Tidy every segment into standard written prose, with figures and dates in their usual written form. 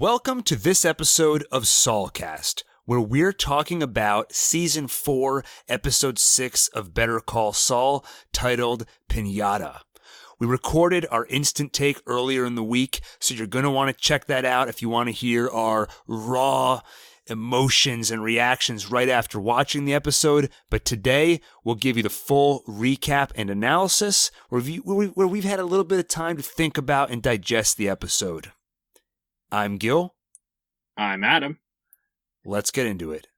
Welcome to this episode of Saulcast, where we're talking about Season 4, Episode 6 of Better Call Saul, titled Piñata. We recorded our instant take earlier in the week, so you're going to want to check that out if you want to hear our raw emotions and reactions right after watching the episode. But today, we'll give you the full recap and analysis where we've had a little bit of time to think about and digest the episode. I'm Gil. I'm Adam. Let's get into it.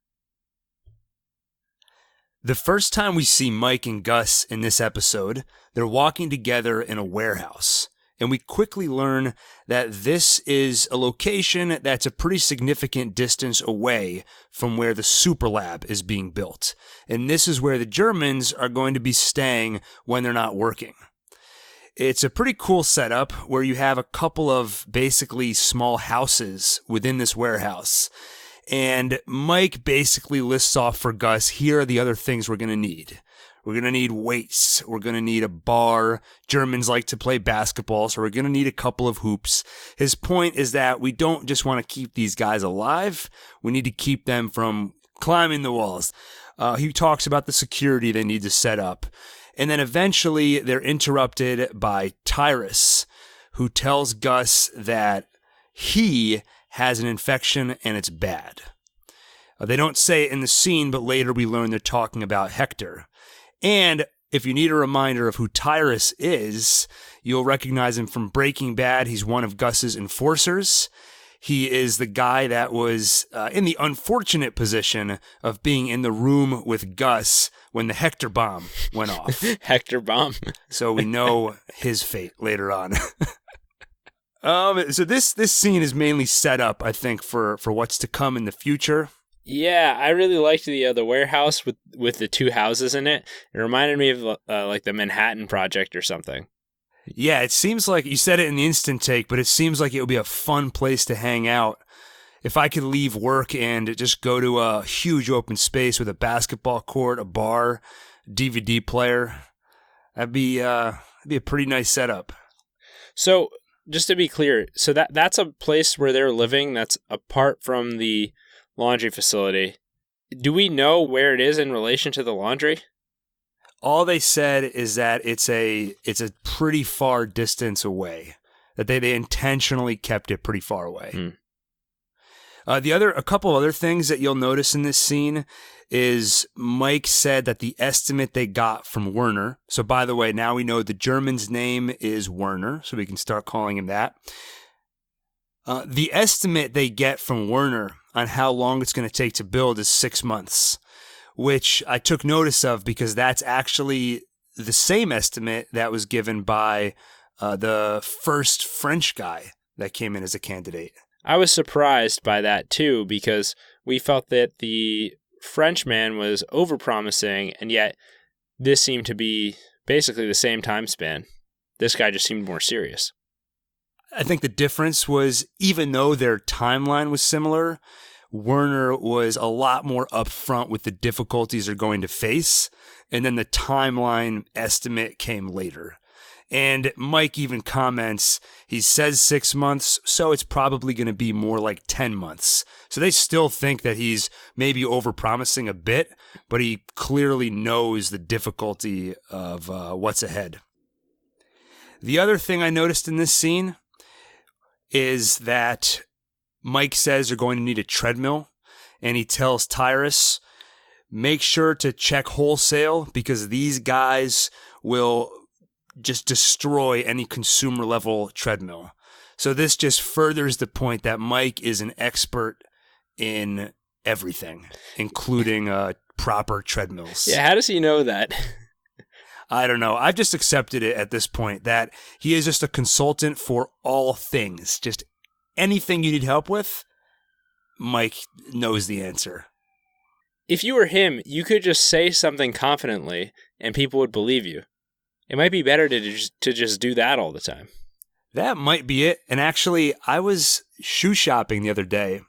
The first time we see Mike and Gus in this episode, they're walking together in a warehouse. And we quickly learn that this is a location that's a pretty significant distance away from where the super lab is being built. And this is where the Germans are going to be staying when they're not working. It's a pretty cool setup where you have a couple of basically small houses within this warehouse. And Mike basically lists off for Gus, here are the other things we're going to need. We're going to need weights. We're going to need a bar. Germans like to play basketball, so we're going to need a couple of hoops. His point is that we don't just want to keep these guys alive. We need to keep them from climbing the walls. He talks about the security they need to set up. And then eventually they're interrupted by Tyrus, who tells Gus that he has an infection and it's bad. They don't say it in the scene, but later we learn they're talking about Hector. And if you need a reminder of who Tyrus is, you'll recognize him from Breaking Bad. He's one of Gus's enforcers. He is the guy that was in the unfortunate position of being in the room with Gus when the Hector bomb went off. Hector bomb. So we know his fate later on. So this scene is mainly set up, I think, for what's to come in the future. Yeah, I really liked the warehouse with the two houses in it. It reminded me of like the Manhattan Project or something. Yeah, it seems like, you said it in the instant take, but it seems like it would be a fun place to hang out. If I could leave work and just go to a huge open space with a basketball court, a bar, DVD player, that'd be a pretty nice setup. So, just to be clear, so that's a place where they're living that's apart from the laundry facility. Do we know where it is in relation to the laundry? All they said is that it's a pretty far distance away. That they intentionally kept it pretty far away. A couple other things that you'll notice in this scene is Mike said that the estimate they got from Werner. So by the way, now we know the German's name is Werner, so we can start calling him that. The estimate they get from Werner on how long it's going to take to build is 6 months, which I took notice of because that's actually the same estimate that was given by the first French guy that came in as a candidate. I was surprised by that too, because we felt that the Frenchman was overpromising, and yet this seemed to be basically the same time span. This guy just seemed more serious. I think the difference was, even though their timeline was similar, Werner was a lot more upfront with the difficulties they're going to face, and then the timeline estimate came later. And Mike even comments, he says 6 months, so it's probably going to be more like 10 months. So they still think that he's maybe overpromising a bit, but he clearly knows the difficulty of what's ahead. The other thing I noticed in this scene is that Mike says they're going to need a treadmill, and he tells Tyrus, make sure to check wholesale because these guys will just destroy any consumer level treadmill. So this just furthers the point that Mike is an expert in everything, including proper treadmills. Yeah, how does he know that? I don't know. I've just accepted it at this point that he is just a consultant for all things. Just anything you need help with, Mike knows the answer. If you were him, you could just say something confidently and people would believe you. It might be better to just do that all the time. That might be it. And actually, I was shoe shopping the other day,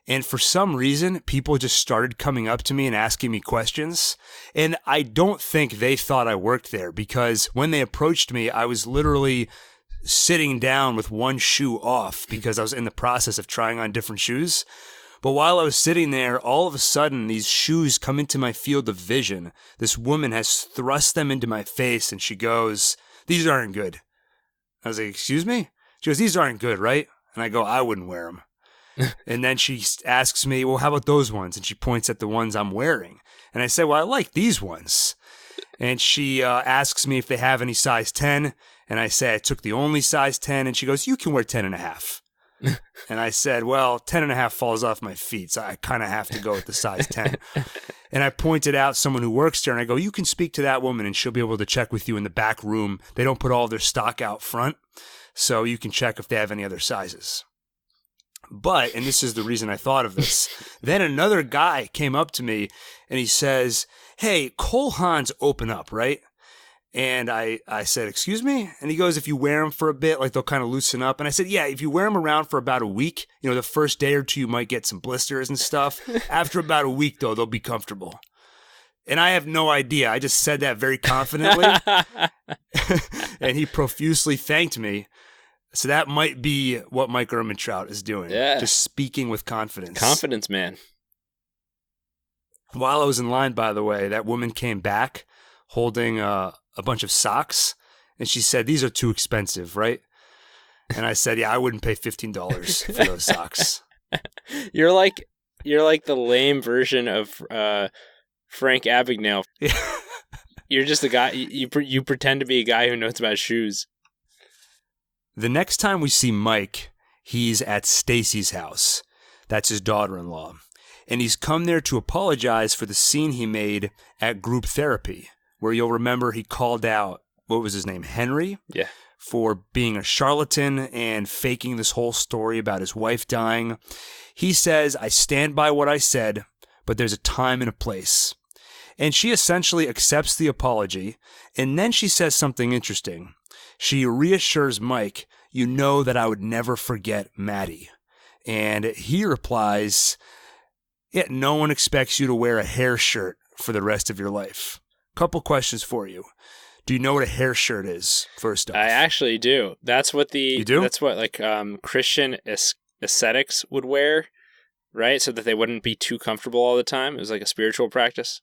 and for some reason, people just started coming up to me and asking me questions. And I don't think they thought I worked there, because when they approached me, I was literally sitting down with one shoe off because I was in the process of trying on different shoes. But while I was sitting there, all of a sudden, these shoes come into my field of vision. This woman has thrust them into my face, and she goes, "These aren't good." I was like, "Excuse me?" She goes, "These aren't good, right?" And I go, "I wouldn't wear them." And then she asks me, "Well, how about those ones?" And she points at the ones I'm wearing. And I said, "Well, I like these ones." And she asks me if they have any size 10. And I say I took the only size 10. And she goes, "You can wear 10.5." And I said, "Well, 10.5 falls off my feet, so I kind of have to go with the size 10. And I pointed out someone who works there, and I go, "You can speak to that woman, and she'll be able to check with you in the back room. They don't put all their stock out front, so you can check if they have any other sizes." But, and this is the reason I thought of this, then another guy came up to me, and he says, "Hey, Cole Haans open up, right?" And I said, "Excuse me?" And he goes, "If you wear them for a bit, like they'll kind of loosen up." And I said, "Yeah, if you wear them around for about a week, the first day or two, you might get some blisters and stuff. After about a week, though, they'll be comfortable." And I have no idea. I just said that very confidently. And he profusely thanked me. So that might be what Mike Ehrmantraut is doing. Yeah. Just speaking with confidence. Confidence, man. While I was in line, by the way, that woman came back holding a bunch of socks, and she said, "These are too expensive, right?" And I said, "Yeah, I wouldn't pay $15 for those socks." You're like the lame version of Frank Abagnale. You're just a guy. You pretend to be a guy who knows about shoes. The next time we see Mike, he's at Stacy's house. That's his daughter-in-law. And he's come there to apologize for the scene he made at group therapy, where you'll remember he called out, what was his name, Henry? Yeah. For being a charlatan and faking this whole story about his wife dying. He says, "I stand by what I said, but there's a time and a place." And she essentially accepts the apology, and then she says something interesting. She reassures Mike, "You know that I would never forget Maddie." And he replies, "Yeah, no one expects you to wear a hair shirt for the rest of your life." Couple questions for you. Do you know what a hair shirt is, first off? I actually do. That's what You do? That's what Christian ascetics would wear, right? So that they wouldn't be too comfortable all the time. It was like a spiritual practice.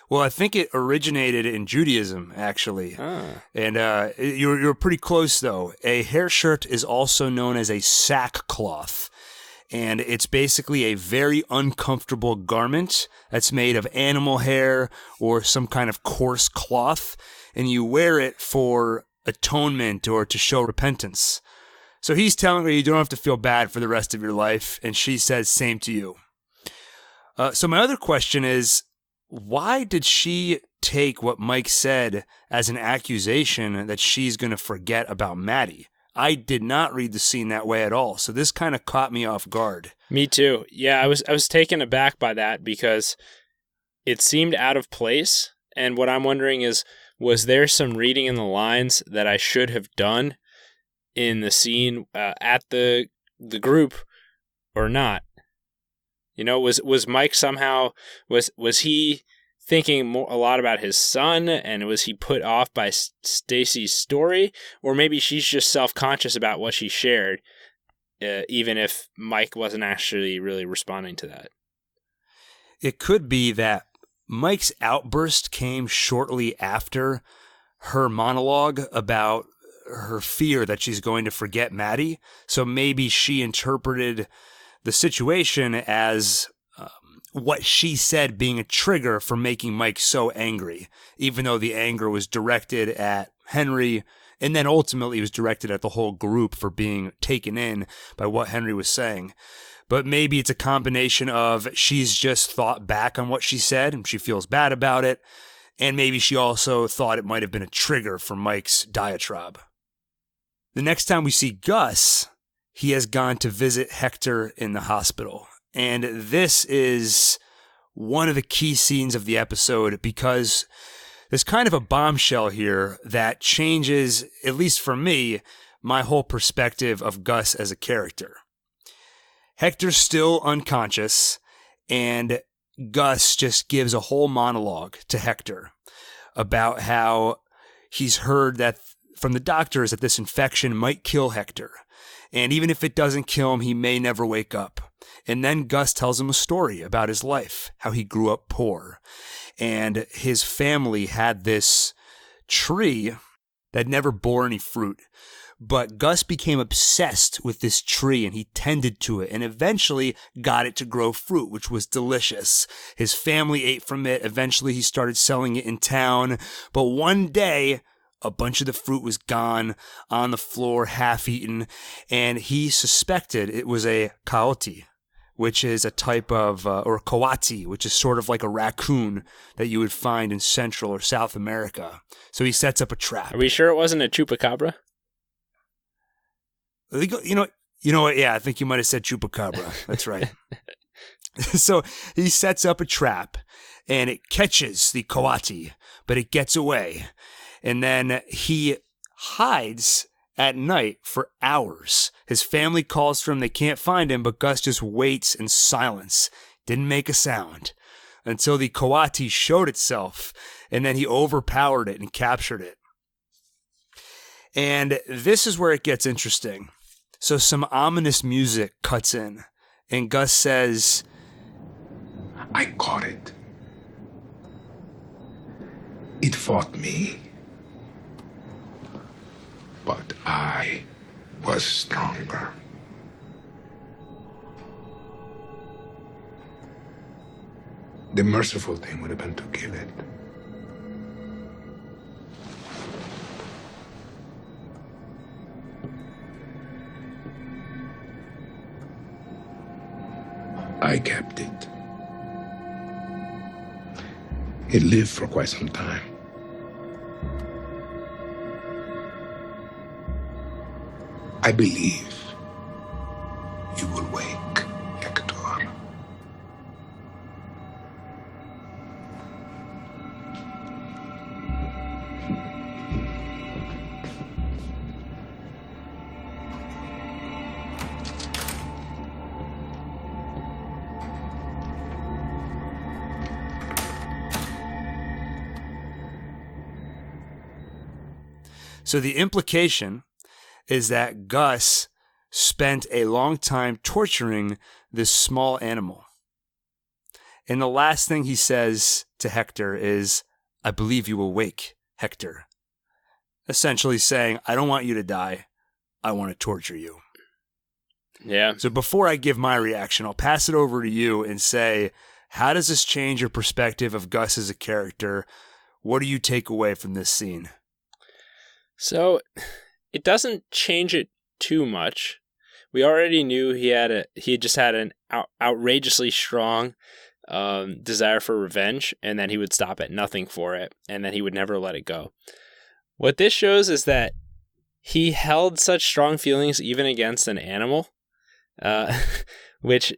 Well, I think it originated in Judaism, actually. Ah. And you're pretty close, though. A hair shirt is also known as a sackcloth. And it's basically a very uncomfortable garment that's made of animal hair or some kind of coarse cloth. And you wear it for atonement or to show repentance. So he's telling her you don't have to feel bad for the rest of your life. And she says, "Same to you." So my other question is, why did she take what Mike said as an accusation that she's going to forget about Maddie? I did not read the scene that way at all, so this kind of caught me off guard. Me too. Yeah, I was taken aback by that because it seemed out of place. And what I'm wondering is, was there some reading in the lines that I should have done in the scene at the group or not? Was Mike somehow, was he thinking a lot about his son, and was he put off by Stacy's story? Or maybe she's just self-conscious about what she shared, even if Mike wasn't actually really responding to that. It could be that Mike's outburst came shortly after her monologue about her fear that she's going to forget Maddie. So maybe she interpreted the situation as what she said being a trigger for making Mike so angry, even though the anger was directed at Henry and then ultimately was directed at the whole group for being taken in by what Henry was saying. But maybe it's a combination of she's just thought back on what she said and she feels bad about it, and maybe she also thought it might have been a trigger for Mike's diatribe. The next time we see Gus, he has gone to visit Hector in the hospital. And this is one of the key scenes of the episode because there's kind of a bombshell here that changes, at least for me, my whole perspective of Gus as a character. Hector's still unconscious, and Gus just gives a whole monologue to Hector about how he's heard that from the doctor is that this infection might kill Hector. And even if it doesn't kill him, he may never wake up. And then Gus tells him a story about his life, how he grew up poor. And his family had this tree that never bore any fruit. But Gus became obsessed with this tree and he tended to it and eventually got it to grow fruit, which was delicious. His family ate from it. Eventually he started selling it in town. But one day, a bunch of the fruit was gone on the floor, half-eaten, and he suspected it was a coati, which is a type of, or Coati, which is sort of like a raccoon that you would find in Central or South America. So he sets up a trap. Are we sure it wasn't a chupacabra? You know what? Yeah, I think you might have said chupacabra. That's right. So he sets up a trap, and it catches the Coati, but it gets away. And then he hides at night for hours. His family calls for him. They can't find him, but Gus just waits in silence. Didn't make a sound until the Coati showed itself, and then he overpowered it and captured it. And this is where it gets interesting. So some ominous music cuts in, and Gus says, I caught it. It fought me. But I was stronger. The merciful thing would have been to kill it. I kept it. It lived for quite some time. I believe you will wake, Hector. So the implication is that Gus spent a long time torturing this small animal. And the last thing he says to Hector is, I believe you will wake, Hector. Essentially saying, I don't want you to die. I want to torture you. Yeah. So before I give my reaction, I'll pass it over to you and say, how does this change your perspective of Gus as a character? What do you take away from this scene? So it doesn't change it too much. We already knew he just had an outrageously strong desire for revenge, and that he would stop at nothing for it, and that he would never let it go. What this shows is that he held such strong feelings even against an animal, which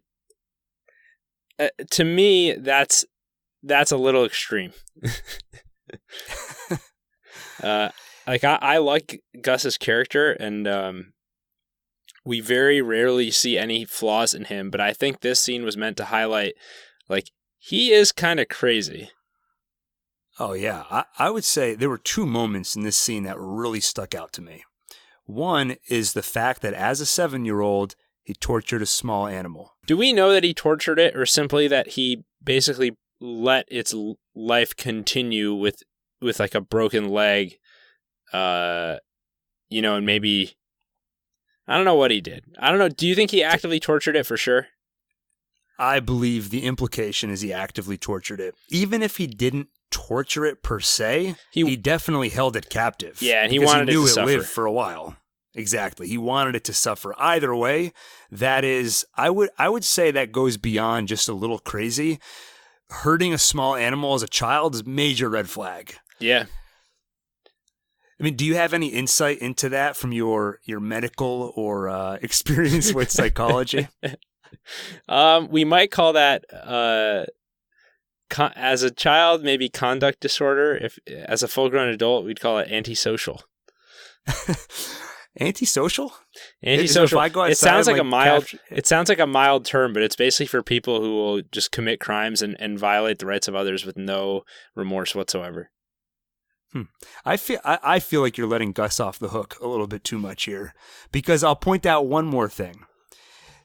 to me that's a little extreme. I like Gus's character, and we very rarely see any flaws in him, but I think this scene was meant to highlight, he is kind of crazy. Oh, yeah. I would say there were two moments in this scene that really stuck out to me. One is the fact that as a 7-year-old, he tortured a small animal. Do we know that he tortured it, or simply that he basically let its life continue with like a broken leg? And maybe, I don't know what he did. I don't know. Do you think he actively tortured it for sure? I believe the implication is he actively tortured it. Even if he didn't torture it per se, he definitely held it captive. Yeah, and he wanted it to suffer. Lived for a while. Exactly. He wanted it to suffer. Either way, that is, I would say that goes beyond just a little crazy. Hurting a small animal as a child is a major red flag. Yeah. I mean, do you have any insight into that from your medical or experience with psychology? We might call that, as a child, maybe conduct disorder. If as a full-grown adult, we'd call it antisocial. Antisocial? Antisocial. It sounds like It sounds like a mild term, but it's basically for people who will just commit crimes and violate the rights of others with no remorse whatsoever. I feel like you're letting Gus off the hook a little bit too much here, because I'll point out one more thing.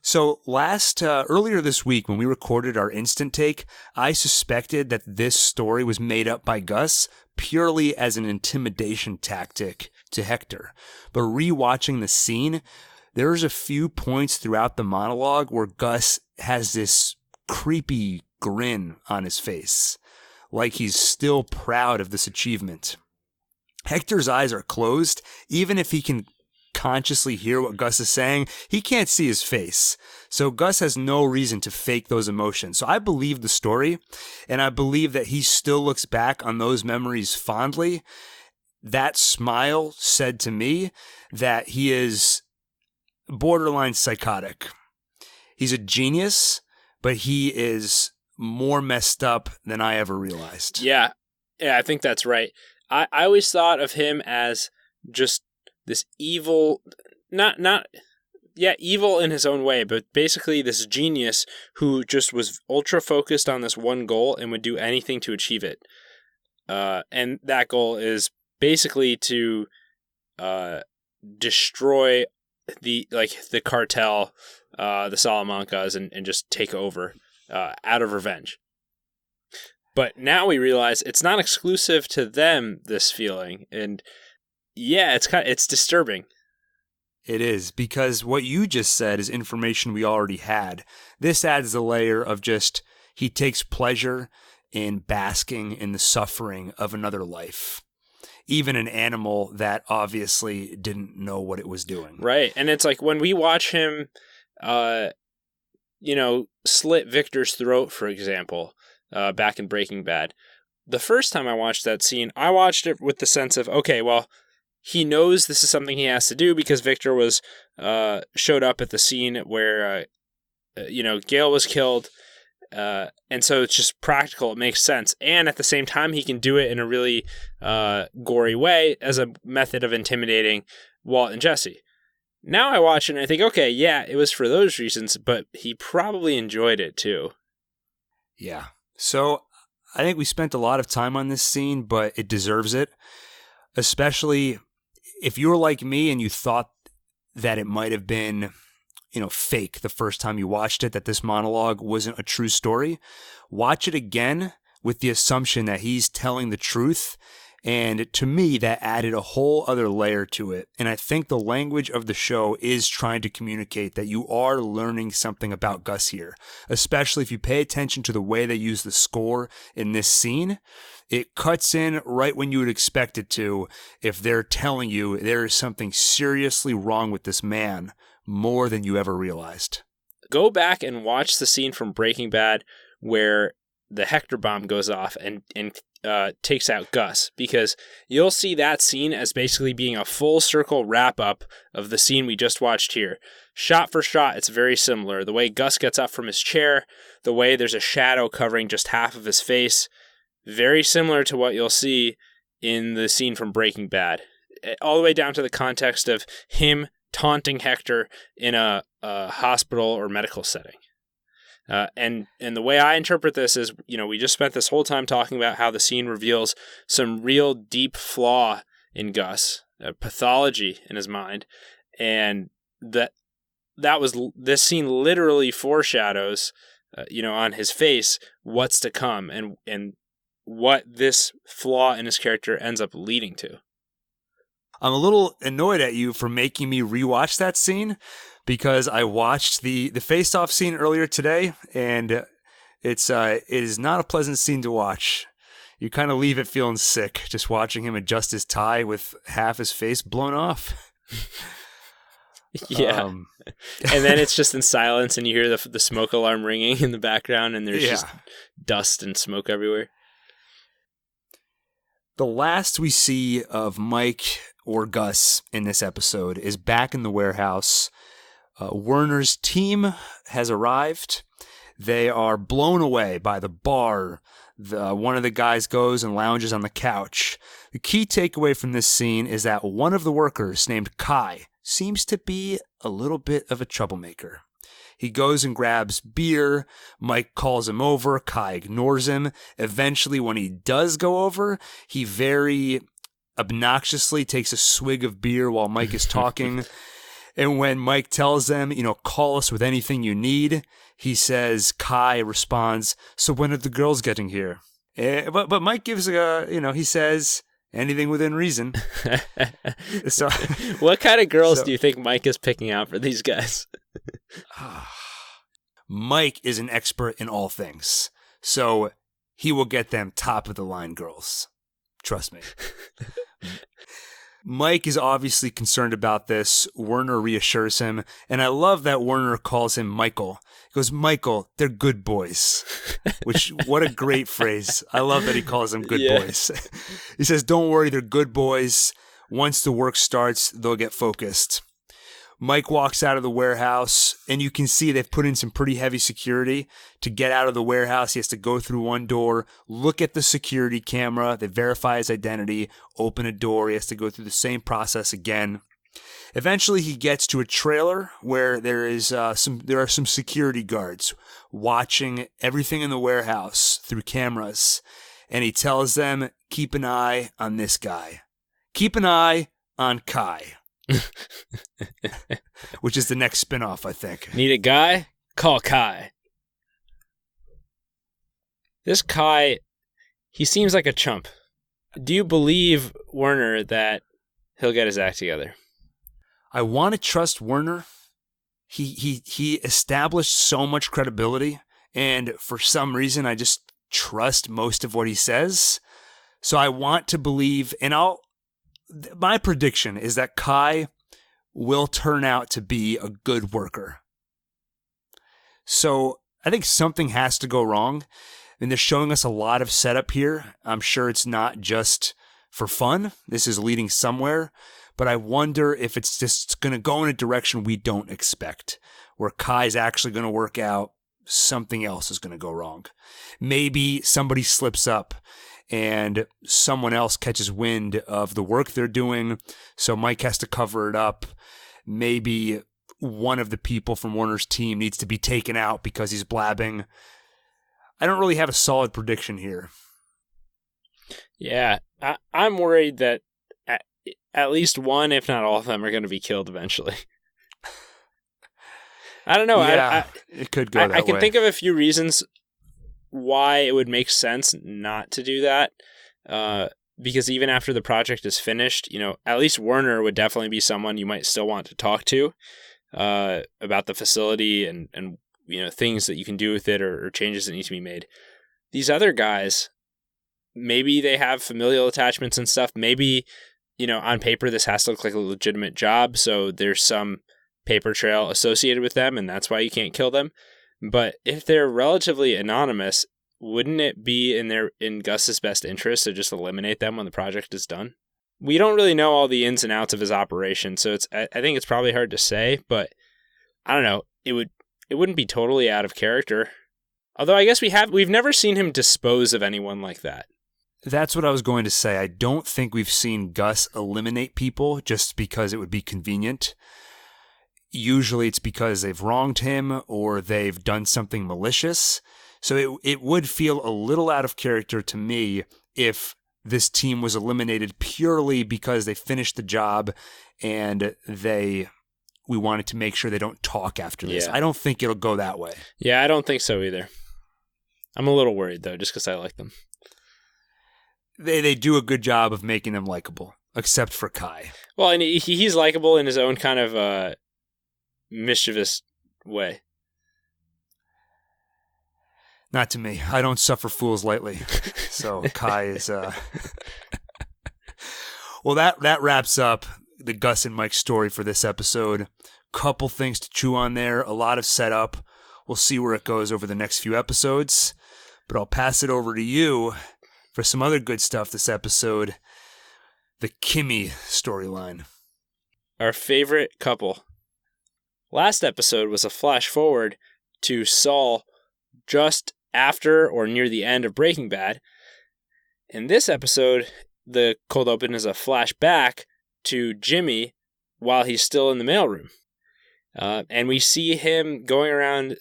So earlier this week when we recorded our instant take, I suspected that this story was made up by Gus purely as an intimidation tactic to Hector. But rewatching the scene, there's a few points throughout the monologue where Gus has this creepy grin on his face, like he's still proud of this achievement. Hector's eyes are closed. Even if he can consciously hear what Gus is saying, he can't see his face. So Gus has no reason to fake those emotions. So I believe the story, and I believe that he still looks back on those memories fondly. That smile said to me that he is borderline psychotic. He's a genius, but he is more messed up than I ever realized. Yeah, I think that's right. I always thought of him as just this evil, evil in his own way, but basically this genius who just was ultra focused on this one goal and would do anything to achieve it. And that goal is basically to destroy the cartel, the Salamancas, and just take over out of revenge. But now we realize it's not exclusive to them, this feeling. And yeah, it's disturbing. It is, because what you just said is information we already had. This adds the layer of just he takes pleasure in basking in the suffering of another life. Even an animal that obviously didn't know what it was doing. Right. And it's like when we watch him, slit Victor's throat, for example, back in Breaking Bad. The first time I watched that scene, I watched it with the sense of, okay, well, he knows this is something he has to do because Victor was showed up at the scene where, Gil was killed. And so it's just practical. It makes sense. And at the same time, he can do it in a really gory way as a method of intimidating Walt and Jesse. Now I watch it and I think, okay, yeah, it was for those reasons, but he probably enjoyed it too. Yeah. So I think we spent a lot of time on this scene, but it deserves it. Especially if you were like me and you thought that it might have been, fake the first time you watched it, that this monologue wasn't a true story. Watch it again with the assumption that he's telling the truth. And to me, that added a whole other layer to it. And I think the language of the show is trying to communicate that you are learning something about Gus here, especially if you pay attention to the way they use the score in this scene. It cuts in right when you would expect it to if they're telling you there is something seriously wrong with this man, more than you ever realized. Go back and watch the scene from Breaking Bad where the Hector bomb goes off and takes out Gus, because you'll see that scene as basically being a full circle wrap up of the scene we just watched here. Shot for shot, it's very similar. The way Gus gets up from his chair, the way there's a shadow covering just half of his face, very similar to what you'll see in the scene from Breaking Bad. All the way down to the context of him taunting Hector in a hospital or medical setting. And the way I interpret this is, we just spent this whole time talking about how the scene reveals some real deep flaw in Gus, pathology in his mind, and this scene literally foreshadows, on his face what's to come and what this flaw in his character ends up leading to. I'm a little annoyed at you for making me rewatch that scene, because I watched the face-off scene earlier today, and it is not a pleasant scene to watch. You kind of leave it feeling sick just watching him adjust his tie with half his face blown off. Yeah. And then it's just in silence, and you hear the smoke alarm ringing in the background, and there's just dust and smoke everywhere. The last we see of Mike or Gus in this episode is back in the warehouse. Werner's team has arrived. They are blown away by the bar. One of the guys goes and lounges on the couch. The key takeaway from this scene is that one of the workers, named Kai, seems to be a little bit of a troublemaker. He goes and grabs beer. Mike calls him over. Kai ignores him. Eventually, when he does go over, he very obnoxiously takes a swig of beer while Mike is talking. And when Mike tells them, call us with anything you need, he says, Kai responds, so when are the girls getting here? But Mike gives he says, anything within reason. So, what kind of girls do you think Mike is picking out for these guys? Mike is an expert in all things, so he will get them top of the line girls. Trust me. Mike is obviously concerned about this. Werner reassures him, and I love that Werner calls him Michael. He goes, Michael, they're good boys, which, what a great phrase. I love that he calls them good boys. He says, don't worry, they're good boys. Once the work starts, they'll get focused. Mike walks out of the warehouse, and you can see they've put in some pretty heavy security. To get out of the warehouse, he has to go through one door, look at the security camera, they verify his identity, open a door. He has to go through the same process again. Eventually, he gets to a trailer where there are some security guards watching everything in the warehouse through cameras, and he tells them, keep an eye on this guy. Keep an eye on Kai. Which is the next spinoff, I think. Need a guy? Call Kai. This Kai, he seems like a chump. Do you believe, Werner, that he'll get his act together? I want to trust Werner. He established so much credibility, and for some reason, I just trust most of what he says. So I want to believe, and my prediction is that Kai will turn out to be a good worker. So I think something has to go wrong. And they're showing us a lot of setup here. I'm sure it's not just for fun. This is leading somewhere. But I wonder if it's just going to go in a direction we don't expect, where Kai's actually going to work out. Something else is going to go wrong. Maybe somebody slips up and someone else catches wind of the work they're doing, so Mike has to cover it up. Maybe one of the people from Werner's team needs to be taken out because he's blabbing. I don't really have a solid prediction here. Yeah, I'm worried that at least one, if not all of them, are going to be killed eventually. I don't know. Yeah, it could go that way. I can think of a few reasons why it would make sense not to do that. Because even after the project is finished, at least Werner would definitely be someone you might still want to talk to about the facility and things that you can do with it or changes that need to be made. These other guys, maybe they have familial attachments and stuff. Maybe, on paper, this has to look like a legitimate job. So there's some paper trail associated with them, and that's why you can't kill them. But if they're relatively anonymous, wouldn't it be in Gus's best interest to just eliminate them when the project is done? We don't really know all the ins and outs of his operation, so I think it's probably hard to say, but I don't know. It wouldn't be totally out of character. Although I guess we've never seen him dispose of anyone like that. That's what I was going to say. I don't think we've seen Gus eliminate people just because it would be convenient. Usually it's because they've wronged him or they've done something malicious. So it would feel a little out of character to me if this team was eliminated purely because they finished the job and we wanted to make sure they don't talk after this. Yeah. I don't think it'll go that way. Yeah, I don't think so either. I'm a little worried, though, just because I like them. They do a good job of making them likable, except for Kai. Well, and he's likable in his own kind of mischievous way. Not to me. I don't suffer fools lightly. So Kai is... Well, that wraps up the Gus and Mike story for this episode. Couple things to chew on there. A lot of setup. We'll see where it goes over the next few episodes. But I'll pass it over to you for some other good stuff this episode. The Kimmy storyline. Our favorite couple. Last episode was a flash forward to Saul just after or near the end of Breaking Bad. In this episode, the cold open is a flashback to Jimmy while he's still in the mailroom. And we see him going around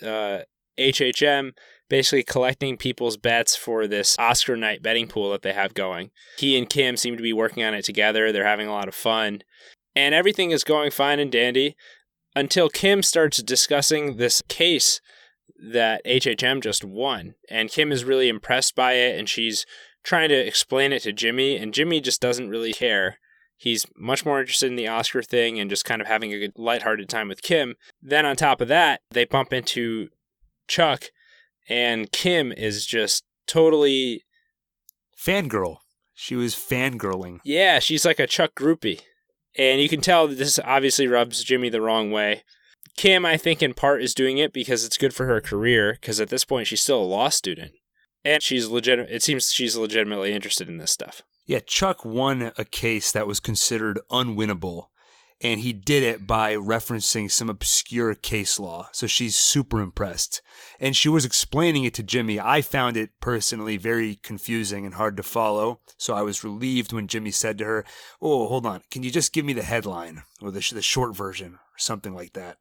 HHM basically collecting people's bets for this Oscar night betting pool that they have going. He and Kim seem to be working on it together. They're having a lot of fun. And everything is going fine and dandy until Kim starts discussing this case that HHM just won. And Kim is really impressed by it, and she's trying to explain it to Jimmy, and Jimmy just doesn't really care. He's much more interested in the Oscar thing and just kind of having a good lighthearted time with Kim. Then on top of that, they bump into Chuck, and Kim is just totally... Fangirl. She was fangirling. Yeah, she's like a Chuck groupie. And you can tell that this obviously rubs Jimmy the wrong way. Kim, I think, in part is doing it because it's good for her career, because at this point she's still a law student. And it seems she's legitimately interested in this stuff. Yeah, Chuck won a case that was considered unwinnable, and he did it by referencing some obscure case law. So she's super impressed. And she was explaining it to Jimmy. I found it personally very confusing and hard to follow. So I was relieved when Jimmy said to her, "Oh, hold on. Can you just give me the headline or the short version or something like that?"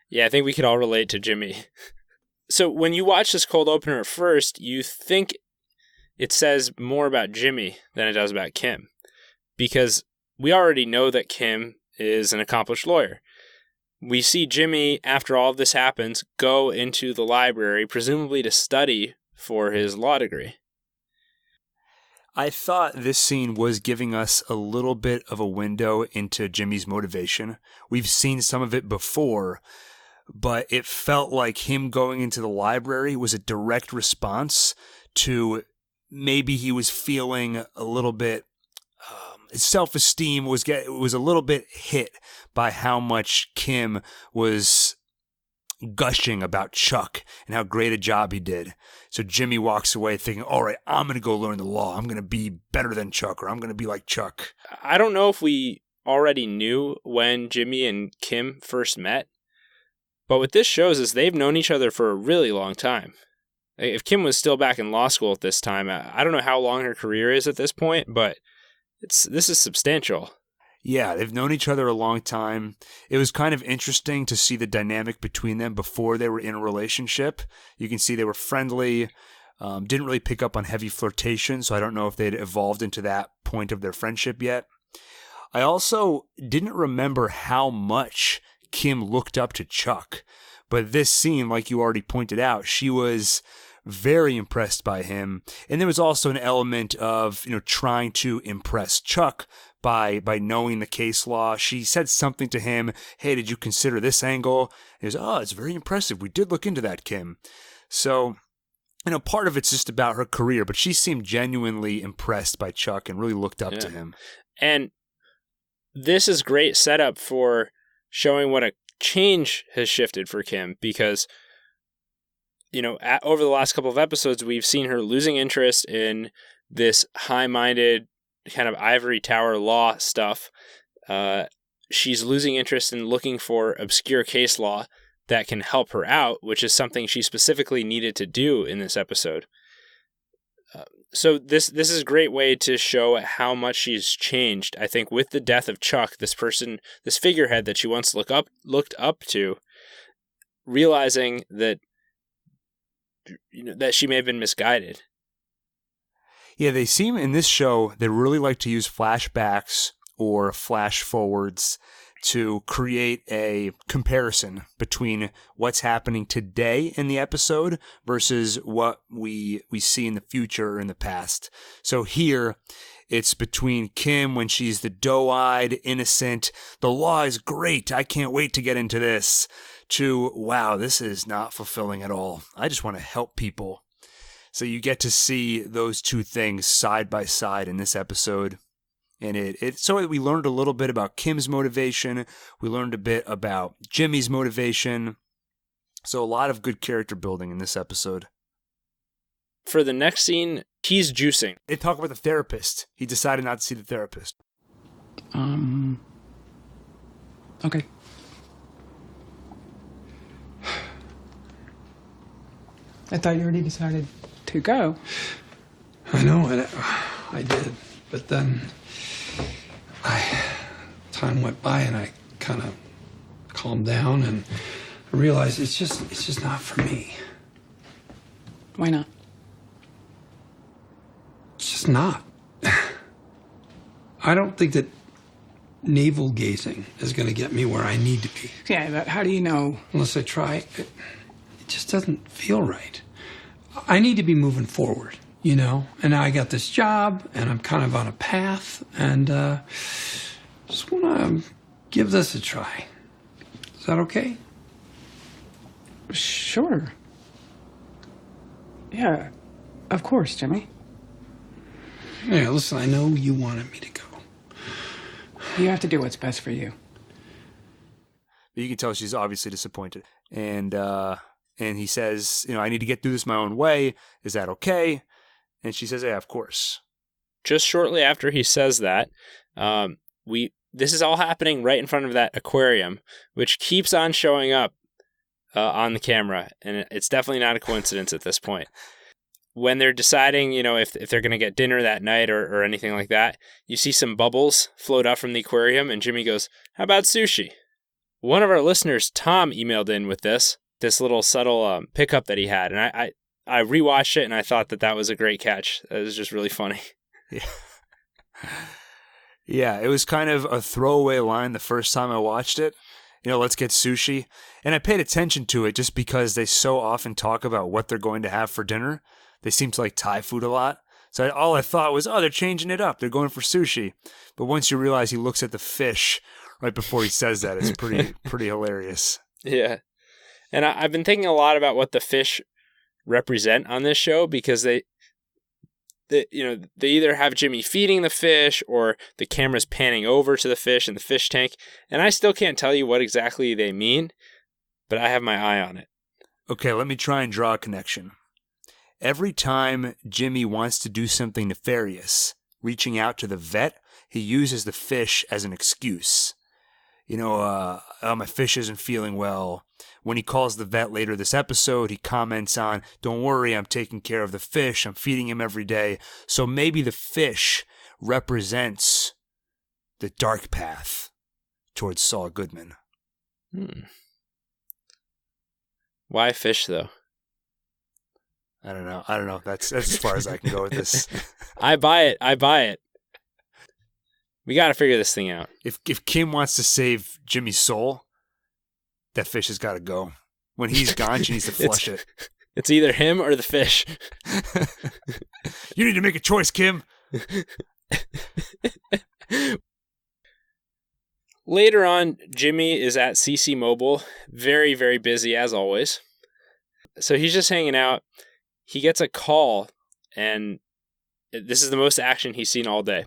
Yeah, I think we could all relate to Jimmy. So when you watch this cold opener at first, you think it says more about Jimmy than it does about Kim, because we already know that Kim is an accomplished lawyer. We see Jimmy, after all of this happens, go into the library, presumably to study for his law degree. I thought this scene was giving us a little bit of a window into Jimmy's motivation. We've seen some of it before, but it felt like him going into the library was a direct response to maybe he was feeling a little bit, his self-esteem was a little bit hit by how much Kim was gushing about Chuck and how great a job he did. So Jimmy walks away thinking, all right, I'm going to go learn the law. I'm going to be better than Chuck, or I'm going to be like Chuck. I don't know if we already knew when Jimmy and Kim first met, but what this shows is they've known each other for a really long time. If Kim was still back in law school at this time, I don't know how long her career is at this point, but this is substantial. Yeah, they've known each other a long time. It was kind of interesting to see the dynamic between them before they were in a relationship. You can see they were friendly, didn't really pick up on heavy flirtation, so I don't know if they'd evolved into that point of their friendship yet. I also didn't remember how much Kim looked up to Chuck, but this scene, like you already pointed out, she was very impressed by him. And there was also an element of, trying to impress Chuck by knowing the case law. She said something to him, "Hey, did you consider this angle?" He was, "Oh, it's very impressive. We did look into that, Kim." So, part of it's just about her career, but she seemed genuinely impressed by Chuck and really looked up to him. And this is great setup for showing what a change has shifted for Kim, because over the last couple of episodes, we've seen her losing interest in this high-minded kind of ivory tower law stuff. She's losing interest in looking for obscure case law that can help her out, which is something she specifically needed to do in this episode. So this is a great way to show how much she's changed. I think with the death of Chuck, this figurehead that she once looked up to, realizing that that she may have been misguided. Yeah, they seem in this show, they really like to use flashbacks or flash forwards to create a comparison between what's happening today in the episode versus what we see in the future or in the past. So here, it's between Kim when she's the doe-eyed, innocent, the law is great, I can't wait to get into this, to, wow, this is not fulfilling at all. I just want to help people. So you get to see those two things side by side in this episode. And so we learned a little bit about Kim's motivation. We learned a bit about Jimmy's motivation. So a lot of good character building in this episode. For the next scene, he's juicing. They talk about the therapist. He decided not to see the therapist. Okay. I thought you already decided to go. I know, I did. But then time went by and I kind of calmed down and I realized it's just not for me. Why not? It's just not. I don't think that navel gazing is going to get me where I need to be. Yeah, but how do you know? Unless I try, it just doesn't feel right. I need to be moving forward, you know? And now I got this job, and I'm kind of on a path, and just want to give this a try. Is that okay? Sure. Yeah, of course, Jimmy. Yeah, listen, I know you wanted me to go. You have to do what's best for you. You can tell she's obviously disappointed. And he says, I need to get through this my own way. Is that okay? And she says, yeah, of course. Just shortly after he says that, this is all happening right in front of that aquarium, which keeps on showing up on the camera. And it's definitely not a coincidence at this point. When they're deciding, if they're going to get dinner that night or anything like that, you see some bubbles float up from the aquarium, and Jimmy goes, "How about sushi?" One of our listeners, Tom, emailed in with this little subtle pickup that he had, and I rewatched it, and I thought that was a great catch. It was just really funny. Yeah. Yeah, it was kind of a throwaway line the first time I watched it. Let's get sushi. And I paid attention to it just because they so often talk about what they're going to have for dinner. They seem to like Thai food a lot. So all I thought was, they're changing it up. They're going for sushi. But once you realize he looks at the fish right before he says that, it's pretty hilarious. Yeah. And I've been thinking a lot about what the fish represent on this show, because they either have Jimmy feeding the fish or the camera's panning over to the fish in the fish tank. And I still can't tell you what exactly they mean, but I have my eye on it. Okay, let me try and draw a connection. Every time Jimmy wants to do something nefarious, reaching out to the vet, he uses the fish as an excuse. My fish isn't feeling well. When he calls the vet later this episode, he comments on, "Don't worry, I'm taking care of the fish. I'm feeding him every day." So maybe the fish represents the dark path towards Saul Goodman. Why fish, though? I don't know. That's as far as I can go with this. I buy it. We got to figure this thing out. If Kim wants to save Jimmy's soul, that fish has got to go. When he's gone, she needs to flush it. It's either him or the fish. You need to make a choice, Kim. Later on, Jimmy is at CC Mobile, very, very busy as always. So he's just hanging out. He gets a call, and this is the most action he's seen all day.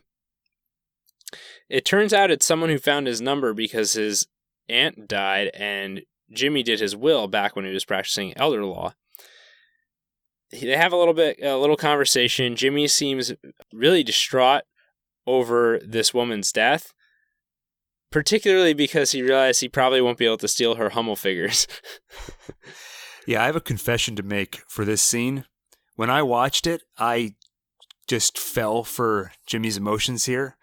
It turns out it's someone who found his number because his aunt died, and Jimmy did his will back when he was practicing elder law. They have a little conversation. Jimmy seems really distraught over this woman's death, particularly because he realized he probably won't be able to steal her Hummel figures. Yeah, I have a confession to make for this scene. When I watched it, I just fell for Jimmy's emotions here.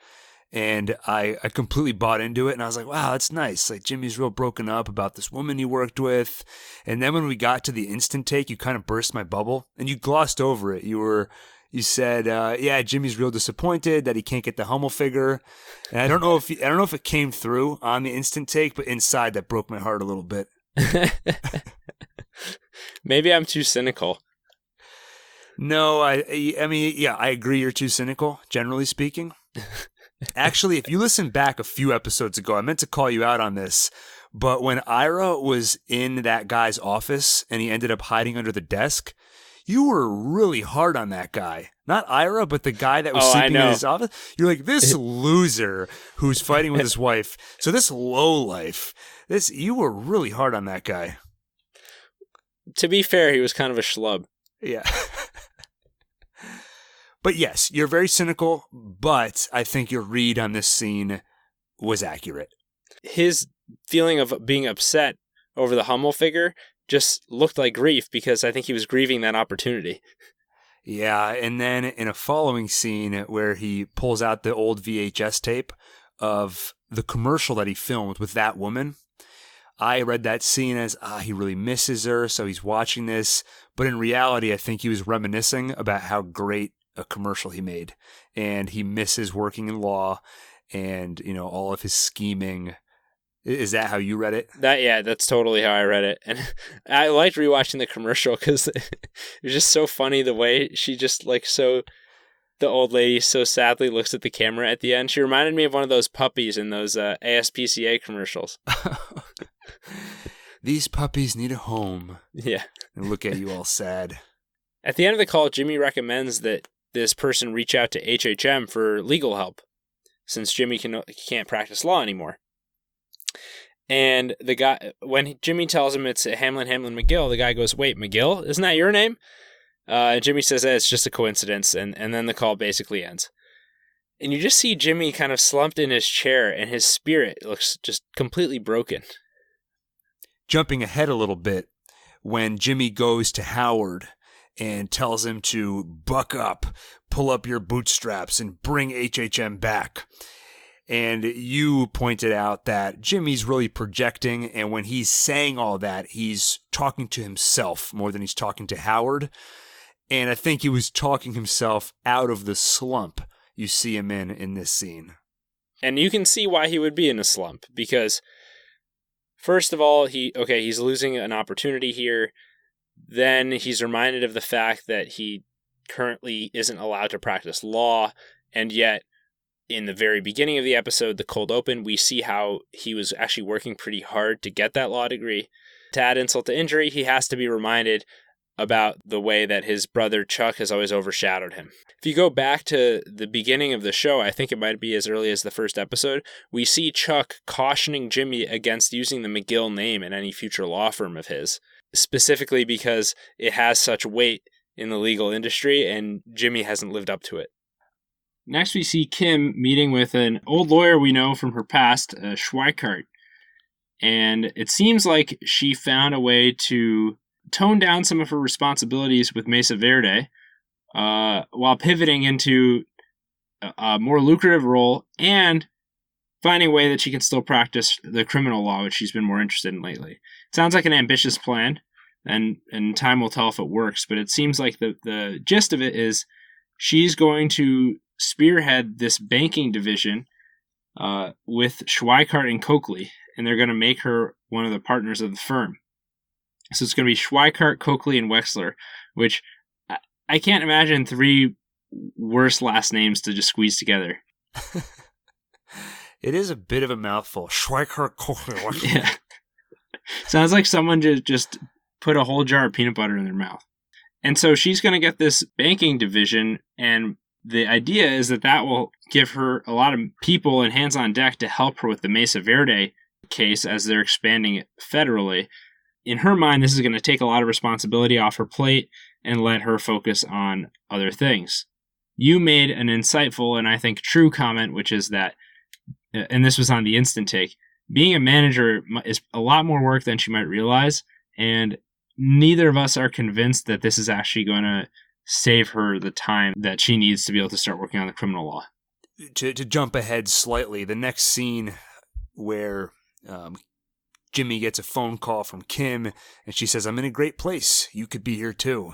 And I completely bought into it. And I was like, wow, that's nice. Like, Jimmy's real broken up about this woman he worked with. And then when we got to the instant take, you kind of burst my bubble. And you glossed over it. You said, yeah, Jimmy's real disappointed that he can't get the Hummel figure. And I don't know if it came through on the instant take, but inside that broke my heart a little bit. Maybe I'm too cynical. No, I mean, yeah, I agree you're too cynical, generally speaking. Actually, if you listen back a few episodes ago, I meant to call you out on this, but when Ira was in that guy's office and he ended up hiding under the desk, you were really hard on that guy. Not Ira, but the guy that was sleeping in his office. You're like, this loser who's fighting with his wife. So this lowlife, you were really hard on that guy. To be fair, he was kind of a schlub. Yeah. But yes, you're very cynical, but I think your read on this scene was accurate. His feeling of being upset over the Hummel figure just looked like grief, because I think he was grieving that opportunity. Yeah, and then in a following scene where he pulls out the old VHS tape of the commercial that he filmed with that woman, I read that scene as, he really misses her, so he's watching this, But in reality, I think he was reminiscing about how great a commercial he made, and he misses working in law and, all of his scheming. Is that how you read it? That's totally how I read it. And I liked rewatching the commercial because it was just so funny the way she just the old lady so sadly looks at the camera at the end. She reminded me of one of those puppies in those ASPCA commercials. These puppies need a home. Yeah. And look at you all sad. At the end of the call, Jimmy recommends that this person reach out to HHM for legal help, since Jimmy can't practice law anymore. And the guy, when Jimmy tells him it's Hamlin, McGill, the guy goes, "Wait, McGill? Isn't that your name?" Jimmy says it's just a coincidence, and then the call basically ends. And you just see Jimmy kind of slumped in his chair, and his spirit looks just completely broken. Jumping ahead a little bit, when Jimmy goes to Howard and tells him to buck up, pull up your bootstraps, and bring HHM back. And you pointed out that Jimmy's really projecting, and when he's saying all that, he's talking to himself more than he's talking to Howard. And I think he was talking himself out of the slump you see him in this scene. And you can see why he would be in a slump, because first of all, he's losing an opportunity here. Then he's reminded of the fact that he currently isn't allowed to practice law, and yet in the very beginning of the episode, the cold open, we see how he was actually working pretty hard to get that law degree. To add insult to injury, he has to be reminded about the way that his brother Chuck has always overshadowed him. If you go back to the beginning of the show, I think it might be as early as the first episode, we see Chuck cautioning Jimmy against using the McGill name in any future law firm of his, specifically because it has such weight in the legal industry and Jimmy hasn't lived up to it. Next, we see Kim meeting with an old lawyer we know from her past, Schweikart. And it seems like she found a way to tone down some of her responsibilities with Mesa Verde while pivoting into a more lucrative role and finding a way that she can still practice the criminal law, which she's been more interested in lately. It sounds like an ambitious plan, and time will tell if it works, but it seems like the gist of it is she's going to spearhead this banking division with Schweikart and Coakley, and they're going to make her one of the partners of the firm. So it's going to be Schweikart, Coakley, and Wexler, which I can't imagine three worse last names to just squeeze together. It is a bit of a mouthful. Schweikart, Coakley, Wexler. Yeah. Sounds like someone just put a whole jar of peanut butter in their mouth. And so she's going to get this banking division, and the idea is that will give her a lot of people and hands on deck to help her with the Mesa Verde case as they're expanding it federally. In her mind, this is going to take a lot of responsibility off her plate and let her focus on other things. You made an insightful and I think true comment, which is that, and this was on the Instant Take, being a manager is a lot more work than she might realize, and neither of us are convinced that this is actually going to save her the time that she needs to be able to start working on the criminal law. To jump ahead slightly, the next scene where Jimmy gets a phone call from Kim, and she says, "I'm in a great place. You could be here too."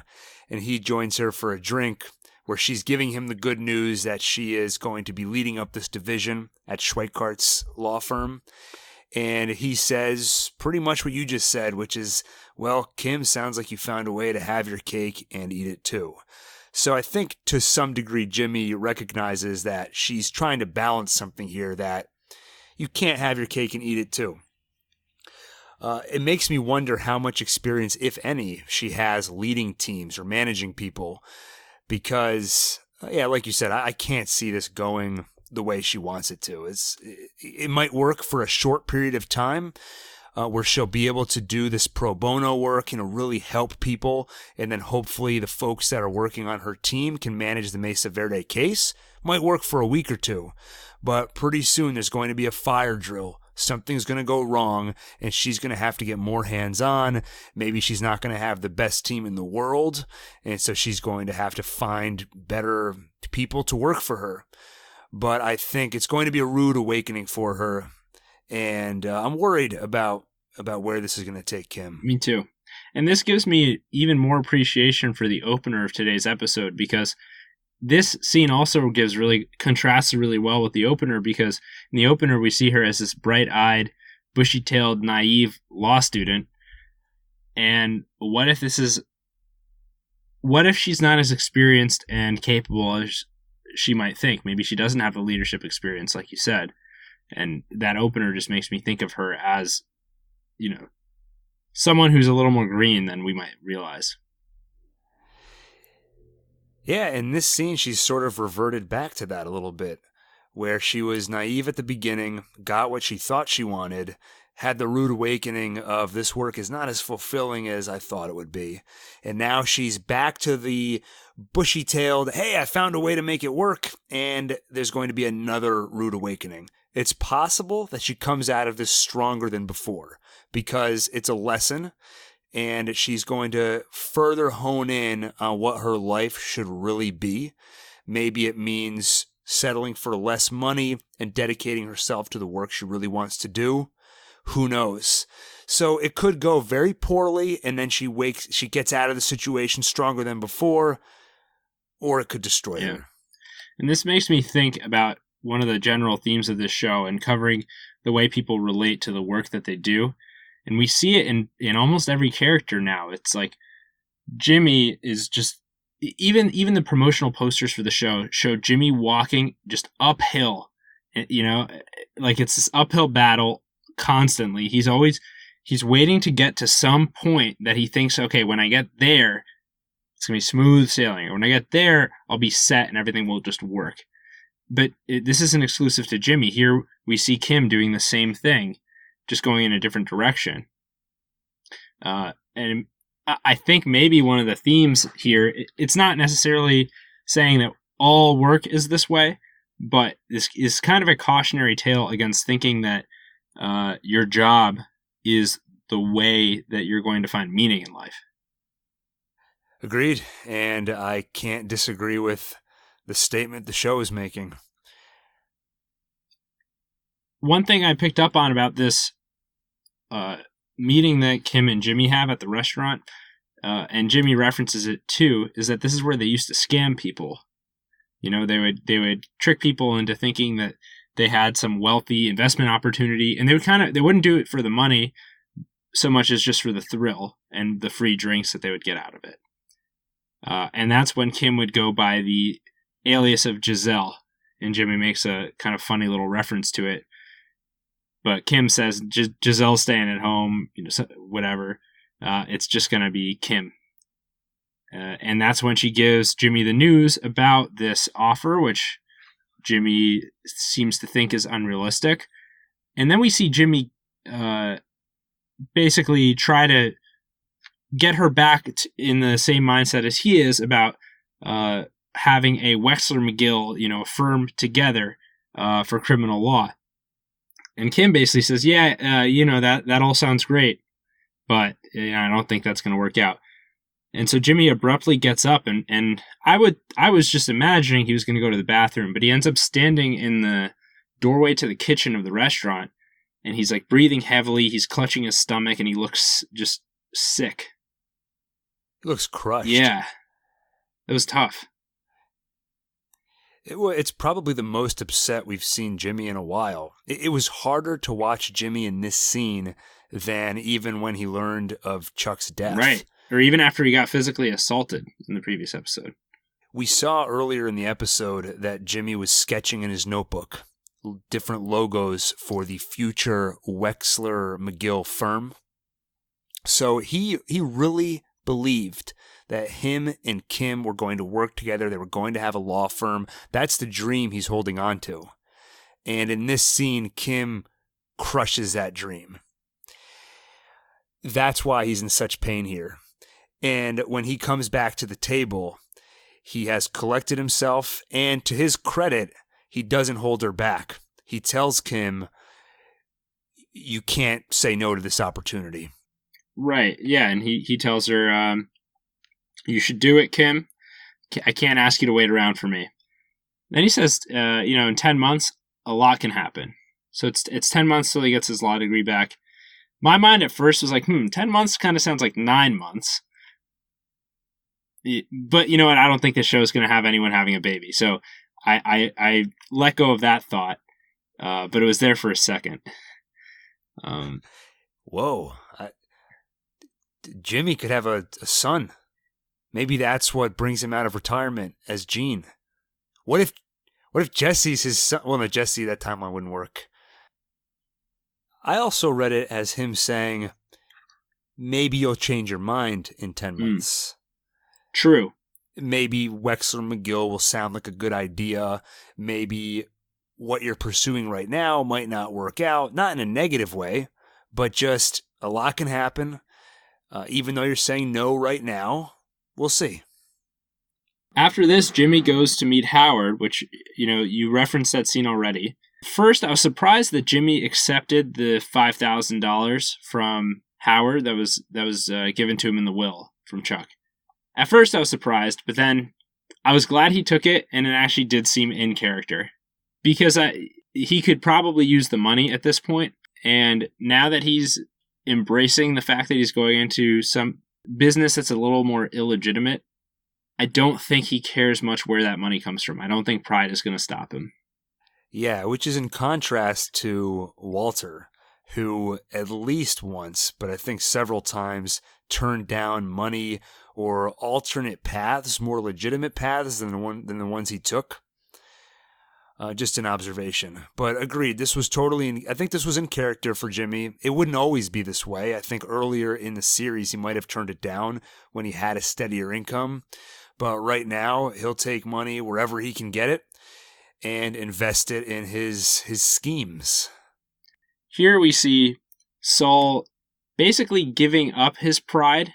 And he joins her for a drink where she's giving him the good news that she is going to be leading up this division at Schweikart's law firm. And he says pretty much what you just said, which is, well, Kim, sounds like you found a way to have your cake and eat it too. So I think to some degree, Jimmy recognizes that she's trying to balance something here, that you can't have your cake and eat it too. It makes me wonder how much experience, if any, she has leading teams or managing people, because, like you said, I can't see this going the way she wants it to. It might work for a short period of time where she'll be able to do this pro bono work, really help people, and then hopefully the folks that are working on her team can manage the Mesa Verde case. Might work for a week or two, but pretty soon there's going to be a fire drill. Something's going to go wrong, and she's going to have to get more hands-on. Maybe she's not going to have the best team in the world, and so she's going to have to find better people to work for her. But I think it's going to be a rude awakening for her, and I'm worried about where this is going to take Kim. Me too. And this gives me even more appreciation for the opener of today's episode, because this scene also contrasts really well with the opener, because in the opener we see her as this bright-eyed, bushy-tailed, naive law student. And what if she's not as experienced and capable as she might think? Maybe she doesn't have the leadership experience, like you said. And that opener just makes me think of her as, someone who's a little more green than we might realize. Yeah, in this scene, she's sort of reverted back to that a little bit, where she was naive at the beginning, got what she thought she wanted, had the rude awakening of this work is not as fulfilling as I thought it would be. And now she's back to the bushy-tailed, hey, I found a way to make it work, and there's going to be another rude awakening. It's possible that she comes out of this stronger than before, because it's a lesson, and she's going to further hone in on what her life should really be. Maybe it means settling for less money and dedicating herself to the work she really wants to do. Who knows? So it could go very poorly, and then she gets out of the situation stronger than before, or it could destroy her. And this makes me think about one of the general themes of this show and covering the way people relate to the work that they do. And we see it in almost every character now. It's like Jimmy is just, even the promotional posters for the show Jimmy walking just uphill, like it's this uphill battle constantly. He's waiting to get to some point that he thinks, okay, when I get there, it's going to be smooth sailing. Or when I get there, I'll be set and everything will just work. But this isn't exclusive to Jimmy. Here we see Kim doing the same thing, just going in a different direction. And I think maybe one of the themes here, it's not necessarily saying that all work is this way, but this is kind of a cautionary tale against thinking that your job is the way that you're going to find meaning in life. Agreed. And I can't disagree with the statement the show is making. One thing I picked up on about this meeting that Kim and Jimmy have at the restaurant, and Jimmy references it too, is that this is where they used to scam people. They would trick people into thinking that they had some wealthy investment opportunity, and they wouldn't do it for the money so much as just for the thrill and the free drinks that they would get out of it. And that's when Kim would go by the alias of Giselle, and Jimmy makes a kind of funny little reference to it. But Kim says Giselle's staying at home, whatever. It's just going to be Kim. And that's when she gives Jimmy the news about this offer, which Jimmy seems to think is unrealistic. And then we see Jimmy basically try to get her back in the same mindset as he is about having a Wexler McGill, firm together for criminal law. And Kim basically says, that all sounds great, but I don't think that's going to work out. And so Jimmy abruptly gets up, and I was just imagining he was going to go to the bathroom, but he ends up standing in the doorway to the kitchen of the restaurant, and he's like breathing heavily, he's clutching his stomach, and he looks just sick. He looks crushed. Yeah. It was tough. It's probably the most upset we've seen Jimmy in a while. It was harder to watch Jimmy in this scene than even when he learned of Chuck's death. Right. Or even after he got physically assaulted in the previous episode. We saw earlier in the episode that Jimmy was sketching in his notebook different logos for the future Wexler McGill firm. So he really believed that him and Kim were going to work together. They were going to have a law firm. That's the dream he's holding on to. And in this scene, Kim crushes that dream. That's why he's in such pain here. And when he comes back to the table, he has collected himself, and to his credit, he doesn't hold her back. He tells Kim, you can't say no to this opportunity. Right, yeah, and he tells her, you should do it, Kim. I can't ask you to wait around for me. Then he says, in 10 months, a lot can happen. So it's 10 months till he gets his law degree back. My mind at first was like, 10 months kind of sounds like 9 months. But you know what? I don't think this show is going to have anyone having a baby. So I let go of that thought, but it was there for a second. Whoa. Jimmy could have a son. Maybe that's what brings him out of retirement as Gene. What if Jesse's his son? Well, no, Jesse, that timeline wouldn't work. I also read it as him saying, maybe you'll change your mind in 10 months. True. Maybe Wexler and McGill will sound like a good idea. Maybe what you're pursuing right now might not work out, not in a negative way, but just a lot can happen. Even though you're saying no right now, we'll see. After this, Jimmy goes to meet Howard, which, you referenced that scene already. First, I was surprised that Jimmy accepted the $5,000 from Howard that was given to him in the will from Chuck. At first, I was surprised, but then I was glad he took it, and it actually did seem in character. Because he could probably use the money at this point, and now that he's embracing the fact that he's going into some business that's a little more illegitimate, I don't think he cares much where that money comes from. I don't think pride is going to stop him. Yeah, which is in contrast to Walter, who at least once, but I think several times, turned down money or alternate paths, more legitimate paths than the ones he took. Just an observation. But agreed, this was I think this was in character for Jimmy. It wouldn't always be this way. I think earlier in the series he might have turned it down when he had a steadier income. But right now, he'll take money wherever he can get it and invest it in his schemes. Here we see Saul basically giving up his pride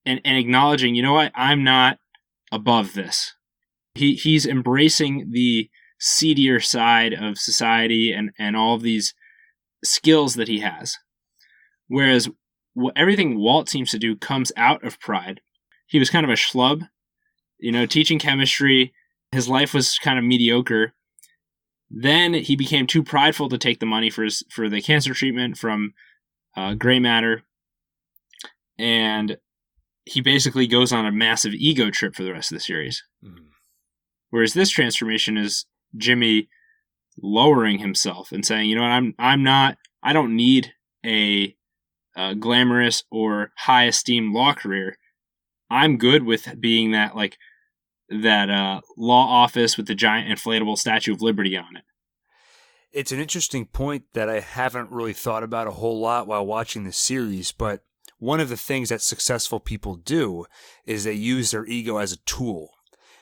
and acknowledging, you know what, I'm not above this. He's embracing the seedier side of society and all of these skills that he has. Whereas everything Walt seems to do comes out of pride. He was kind of a schlub, teaching chemistry. His life was kind of mediocre. Then he became too prideful to take the money for the cancer treatment from gray matter. And he basically goes on a massive ego trip for the rest of the series. Mm-hmm. Whereas this transformation is Jimmy lowering himself and saying, you know what, I don't need a glamorous or high esteemed law career. I'm good with being that law office with the giant inflatable Statue of Liberty on it. It's an interesting point that I haven't really thought about a whole lot while watching this series, but one of the things that successful people do is they use their ego as a tool.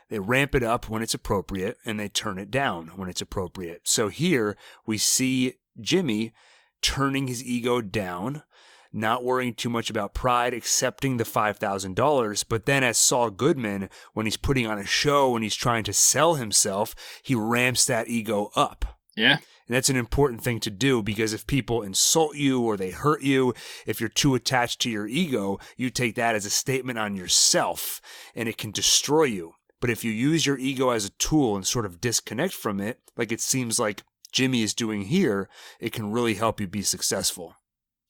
They ramp it up when it's appropriate, and they turn it down when it's appropriate. So here we see Jimmy turning his ego down, not worrying too much about pride, accepting the $5,000. But then as Saul Goodman, when he's putting on a show, when he's trying to sell himself, he ramps that ego up. Yeah. And that's an important thing to do, because if people insult you or they hurt you, if you're too attached to your ego, you take that as a statement on yourself, and it can destroy you. But if you use your ego as a tool and sort of disconnect from it, like it seems like Jimmy is doing here, it can really help you be successful.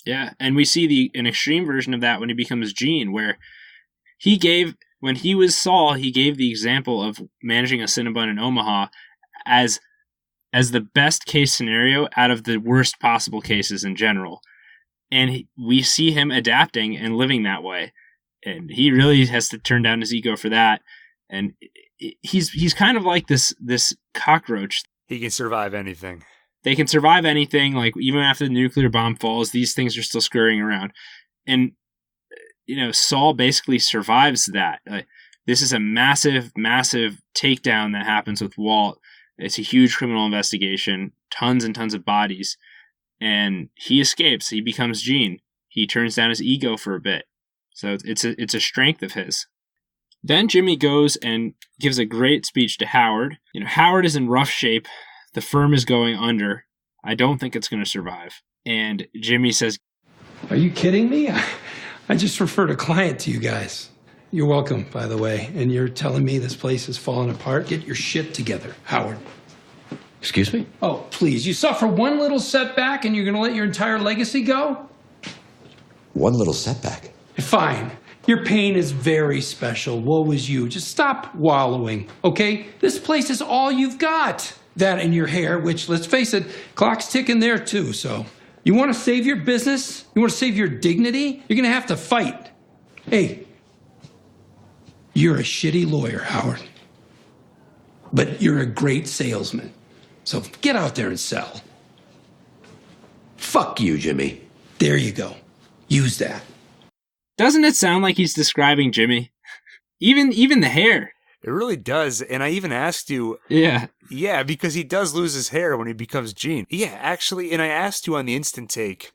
Yeah, and we see an extreme version of that when he becomes Gene, where when he was Saul, he gave the example of managing a Cinnabon in Omaha as the best case scenario out of the worst possible cases in general. And we see him adapting and living that way. And he really has to turn down his ego for that. And he's kind of like this cockroach. He can survive anything. They can survive anything. Like, even after the nuclear bomb falls, these things are still scurrying around. And, Saul basically survives that. This is a massive, massive takedown that happens with Walt. It's a huge criminal investigation, tons and tons of bodies. And he escapes. He becomes Gene. He turns down his ego for a bit. So it's a strength of his. Then Jimmy goes and gives a great speech to Howard. Howard is in rough shape. The firm is going under. I don't think it's going to survive. And Jimmy says, "Are you kidding me? I just referred a client to you guys. You're welcome, by the way. And you're telling me this place is falling apart? Get your shit together, Howard." Excuse me? Oh, please. You suffer one little setback and you're going to let your entire legacy go? one little setback. Fine. Your pain is very special. Woe is you. Just stop wallowing, okay? This place is all you've got. That and your hair, which, let's face it, clock's ticking there too, so. You want to save your business? You want to save your dignity? You're going to have to fight. Hey, you're a shitty lawyer, Howard. But you're a great salesman. So get out there and sell. Fuck you, Jimmy. There you go. Use that. Doesn't it sound like he's describing Jimmy? Even the hair. It really does. And I even asked you. Yeah. Yeah, because he does lose his hair when he becomes Gene. Yeah, actually, and I asked you on the instant take,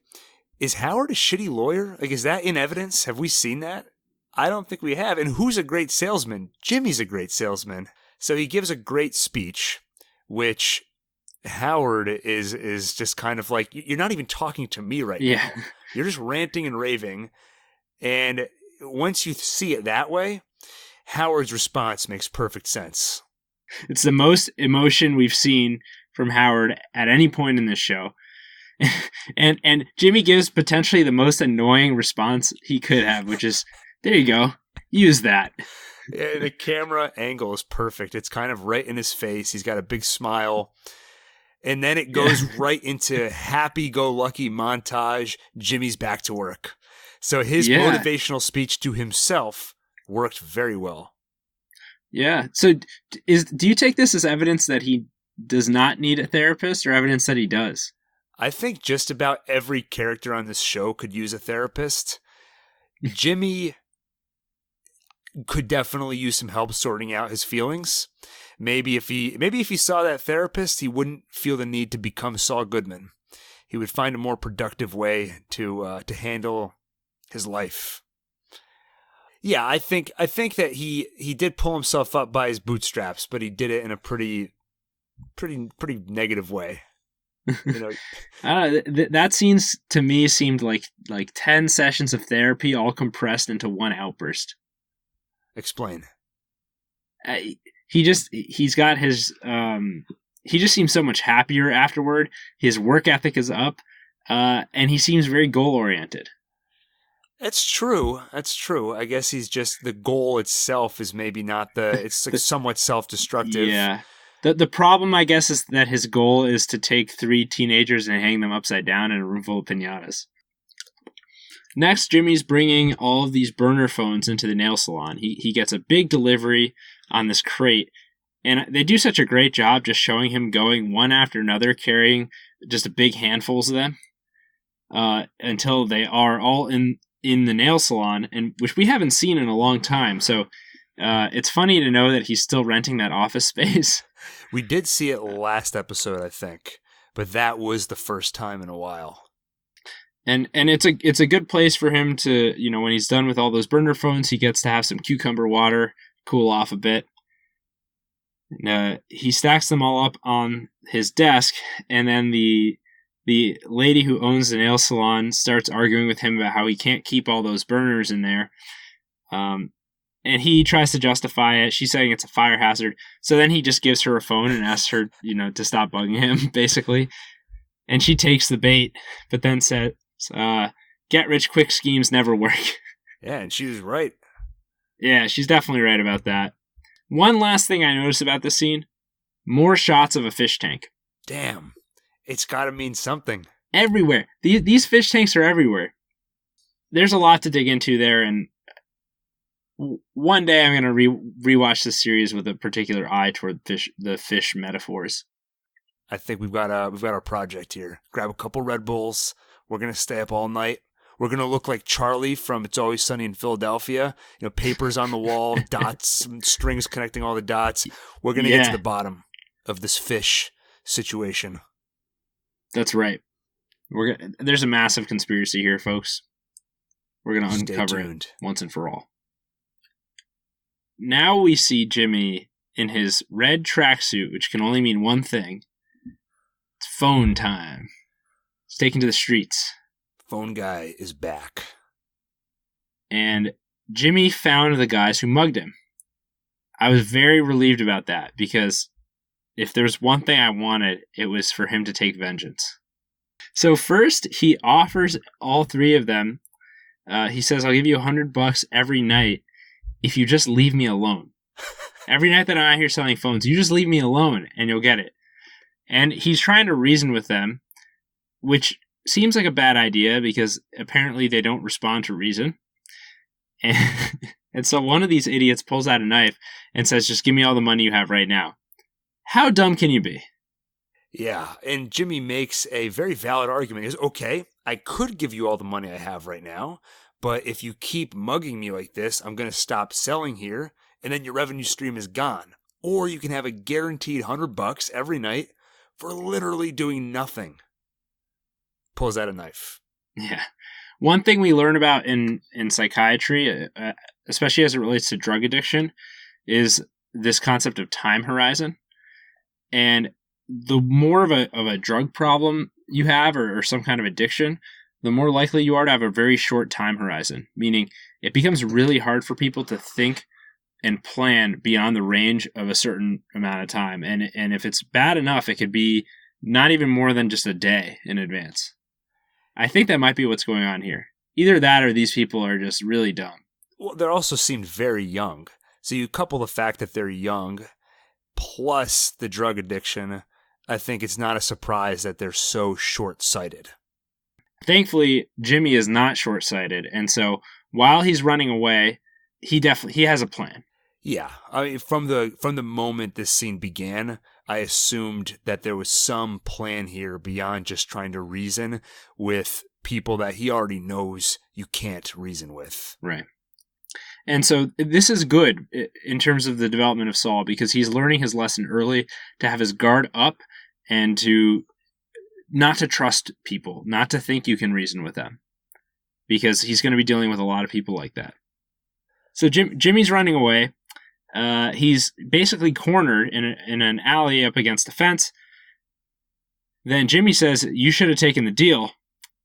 is Howard a shitty lawyer? Like, is that in evidence? Have we seen that? I don't think we have. And who's a great salesman? Jimmy's a great salesman. So he gives a great speech, which Howard is just kind of like, you're not even talking to me right now. You're just ranting and raving. And once you see it that way, Howard's response makes perfect sense. It's the most emotion we've seen from Howard at any point in this show. and Jimmy gives potentially the most annoying response he could have, which is, there you go, use that. Yeah, the camera angle is perfect. It's kind of right in his face. He's got a big smile. And then it goes right into happy-go-lucky montage. Jimmy's back to work. So his motivational speech to himself worked very well. Yeah. So do you take this as evidence that he does not need a therapist or evidence that he does? I think just about every character on this show could use a therapist. Jimmy could definitely use some help sorting out his feelings. Maybe if he saw that therapist, he wouldn't feel the need to become Saul Goodman. He would find a more productive way to handle his life. Yeah, I think that he did pull himself up by his bootstraps, but he did it in a pretty negative way. You know, that scene to me seemed like 10 sessions of therapy all compressed into one outburst. Explain. He just seems so much happier afterward. His work ethic is up, and he seems very goal oriented. That's true. I guess he's just, the goal itself is maybe not it's like somewhat self-destructive. Yeah. The problem, I guess, is that his goal is to take 3 teenagers and hang them upside down in a room full of piñatas. Next, Jimmy's bringing all of these burner phones into the nail salon. He gets a big delivery on this crate, and they do such a great job just showing him going one after another, carrying just a big handfuls of them until they are all in the nail salon, and which we haven't seen in a long time. So it's funny to know that he's still renting that office space. We did see it last episode, I think, but that was the first time in a while. And it's a good place for him to, when he's done with all those burner phones, he gets to have some cucumber water, cool off a bit. He stacks them all up on his desk, and then the lady who owns the nail salon starts arguing with him about how he can't keep all those burners in there. And he tries to justify it. She's saying it's a fire hazard. So then he just gives her a phone and asks her, to stop bugging him, basically. And she takes the bait, but then says, get-rich-quick schemes never work. Yeah, and she was right. Yeah, she's definitely right about that. One last thing I noticed about this scene, more shots of a fish tank. Damn. It's got to mean something. Everywhere. These fish tanks are everywhere. There's a lot to dig into there, and one day I'm going to rewatch this series with a particular eye toward the fish metaphors. I think we've got our project here. Grab a couple Red Bulls. We're going to stay up all night. We're going to look like Charlie from It's Always Sunny in Philadelphia. Papers on the wall, dots, strings connecting all the dots. We're going to get to the bottom of this fish situation. That's right. There's a massive conspiracy here, folks. We're going to uncover it once and for all. Now we see Jimmy in his red tracksuit, which can only mean one thing. It's phone time. He's taken to the streets. Phone guy is back. And Jimmy found the guys who mugged him. I was very relieved about that, because if there was one thing I wanted, it was for him to take vengeance. So first, he offers all 3 of them He says, I'll give you $100 every night if you just leave me alone. Every night that I'm out here selling phones, you just leave me alone and you'll get it. And he's trying to reason with them, which seems like a bad idea because apparently they don't respond to reason. And so one of these idiots pulls out a knife and says, just give me all the money you have right now. How dumb can you be? Yeah, and Jimmy makes a very valid argument. He goes, okay, I could give you all the money I have right now, but if you keep mugging me like this, I'm going to stop selling here, and then your revenue stream is gone. Or you can have a guaranteed $100 every night for literally doing nothing. Pulls out a knife. Yeah. One thing we learn about in psychiatry, especially as it relates to drug addiction, is this concept of time horizon. And the more of a drug problem you have or some kind of addiction, the more likely you are to have a very short time horizon, meaning it becomes really hard for people to think and plan beyond the range of a certain amount of time. And if it's bad enough, it could be not even more than just a day in advance. I think that might be what's going on here. Either that or these people are just really dumb. Well, they also seemed very young. So you couple the fact that they're young plus the drug addiction, I think it's not a surprise that they're so short-sighted. Thankfully, Jimmy is not short-sighted, and so while he's running away, he has a plan. Yeah, I mean, from the moment this scene began, I assumed that there was some plan here beyond just trying to reason with people that he already knows you can't reason with. Right. And so this is good in terms of the development of Saul because he's learning his lesson early to have his guard up and to not to trust people, not to think you can reason with them because he's going to be dealing with a lot of people like that. So Jimmy's running away. He's basically cornered in an alley up against the fence. Then Jimmy says, "You should have taken the deal."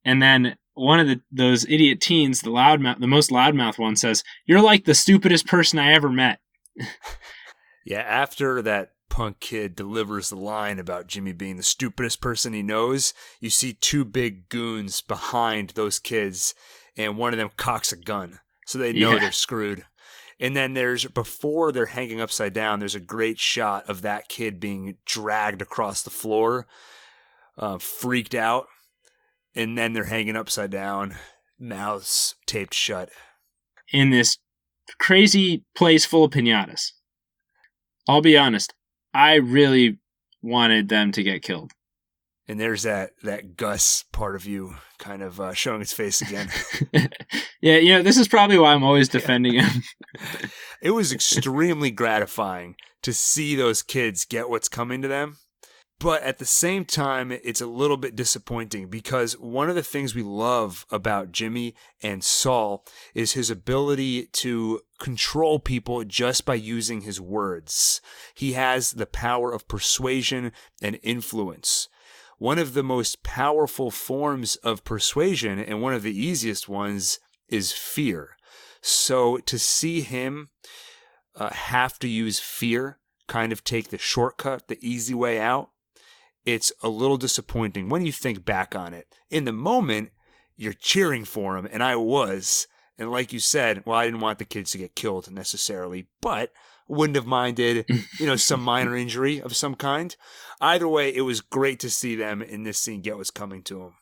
And then one of those idiot teens, the most loudmouth one, says, "You're like the stupidest person I ever met." Yeah, after that punk kid delivers the line about Jimmy being the stupidest person he knows, you see two big goons behind those kids, and one of them cocks a gun. So they know they're screwed. And then before they're hanging upside down, there's a great shot of that kid being dragged across the floor, freaked out. And then they're hanging upside down, mouths taped shut. In this crazy place full of piñatas. I'll be honest, I really wanted them to get killed. And there's that Gus part of you kind of showing its face again. Yeah, this is probably why I'm always defending him. It was extremely gratifying to see those kids get what's coming to them. But at the same time, it's a little bit disappointing because one of the things we love about Jimmy and Saul is his ability to control people just by using his words. He has the power of persuasion and influence. One of the most powerful forms of persuasion and one of the easiest ones is fear. So to see him have to use fear, kind of take the shortcut, the easy way out, it's a little disappointing when you think back on it. In the moment, you're cheering for him, and I was. And like you said, well, I didn't want the kids to get killed necessarily, but wouldn't have minded, some minor injury of some kind. Either way, it was great to see them in this scene get what's coming to them.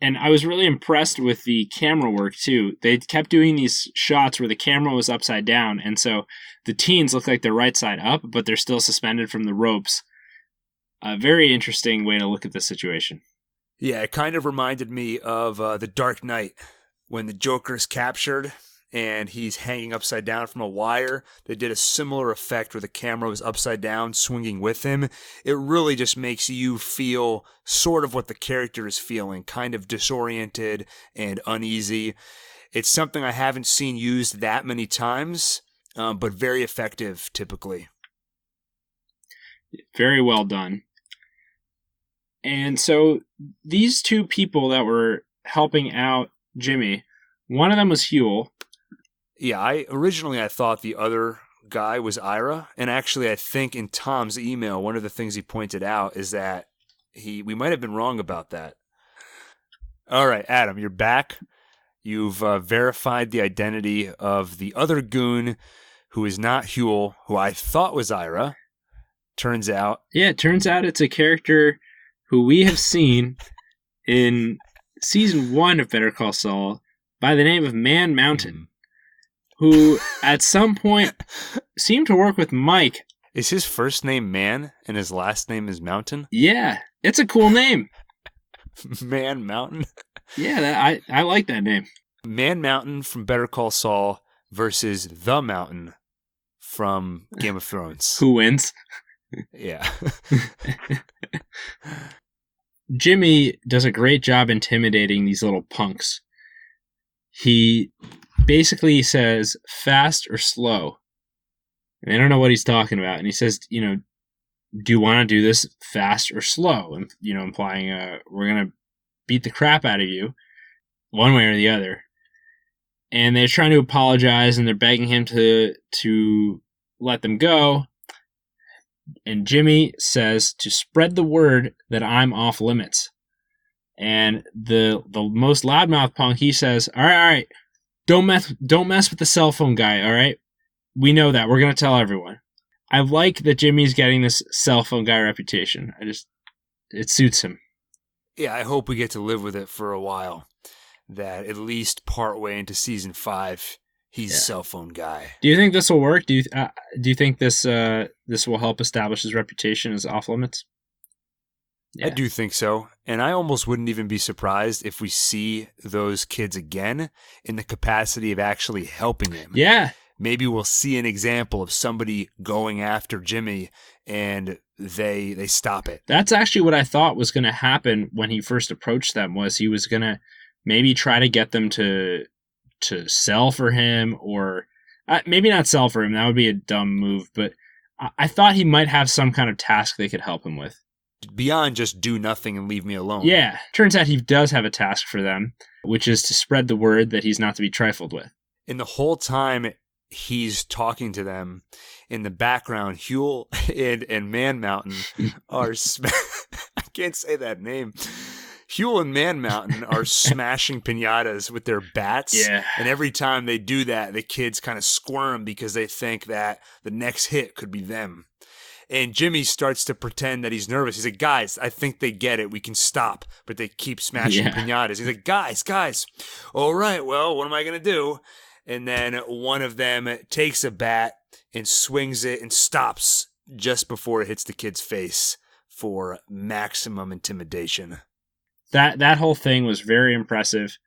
And I was really impressed with the camera work, too. They kept doing these shots where the camera was upside down, and so the teens look like they're right side up, but they're still suspended from the ropes. A very interesting way to look at this situation. Yeah, it kind of reminded me of The Dark Knight, when the Joker is captured and he's hanging upside down from a wire. They did a similar effect where the camera was upside down, swinging with him. It really just makes you feel sort of what the character is feeling, kind of disoriented and uneasy. It's something I haven't seen used that many times, but very effective typically. Very well done. And so these two people that were helping out Jimmy, one of them was Huel. Yeah, I thought the other guy was Ira, and actually I think in Tom's email, one of the things he pointed out is that we might have been wrong about that. All right, Adam, you're back. You've verified the identity of the other goon who is not Huel, who I thought was Ira. Turns out. Yeah, it turns out it's a character who we have seen in season 1 of Better Call Saul by the name of Man Mountain, who at some point seemed to work with Mike. Is his first name Man and his last name is Mountain? Yeah, it's a cool name. Man Mountain? Yeah, I like that name. Man Mountain from Better Call Saul versus The Mountain from Game of Thrones. Who wins? Yeah. Jimmy does a great job intimidating these little punks. He basically says fast or slow. And I don't know what he's talking about. And he says, do you want to do this fast or slow? And, implying we're going to beat the crap out of you one way or the other. And they're trying to apologize and they're begging him to let them go. And Jimmy says to spread the word that I'm off limits. And the most loudmouth punk, he says, all right, don't mess with the cell phone guy, all right? We know that. We're going to tell everyone. I like that Jimmy's getting this cell phone guy reputation. It suits him. Yeah, I hope we get to live with it for a while. That at least partway into season 5, he's cell phone guy. Do you think this will work? Do you think this will help establish his reputation as off limits? Yeah. I do think so. And I almost wouldn't even be surprised if we see those kids again in the capacity of actually helping him. Yeah. Maybe we'll see an example of somebody going after Jimmy and they stop it. That's actually what I thought was going to happen when he first approached them, was he was going to maybe try to get them to sell for him, or maybe not sell for him. That would be a dumb move, but I thought he might have some kind of task they could help him with. Beyond just do nothing and leave me alone. Yeah. Turns out he does have a task for them, which is to spread the word that he's not to be trifled with. And the whole time he's talking to them, in the background, Huel and Man Mountain are... I can't say that name. Huel and Man Mountain are smashing piñatas with their bats. Yeah. And every time they do that, the kids kind of squirm because they think that the next hit could be them. And Jimmy starts to pretend that he's nervous. He's like, guys, I think they get it. We can stop. But they keep smashing piñatas. He's like, guys. All right, well, what am I going to do? And then one of them takes a bat and swings it and stops just before it hits the kid's face for maximum intimidation. That whole thing was very impressive.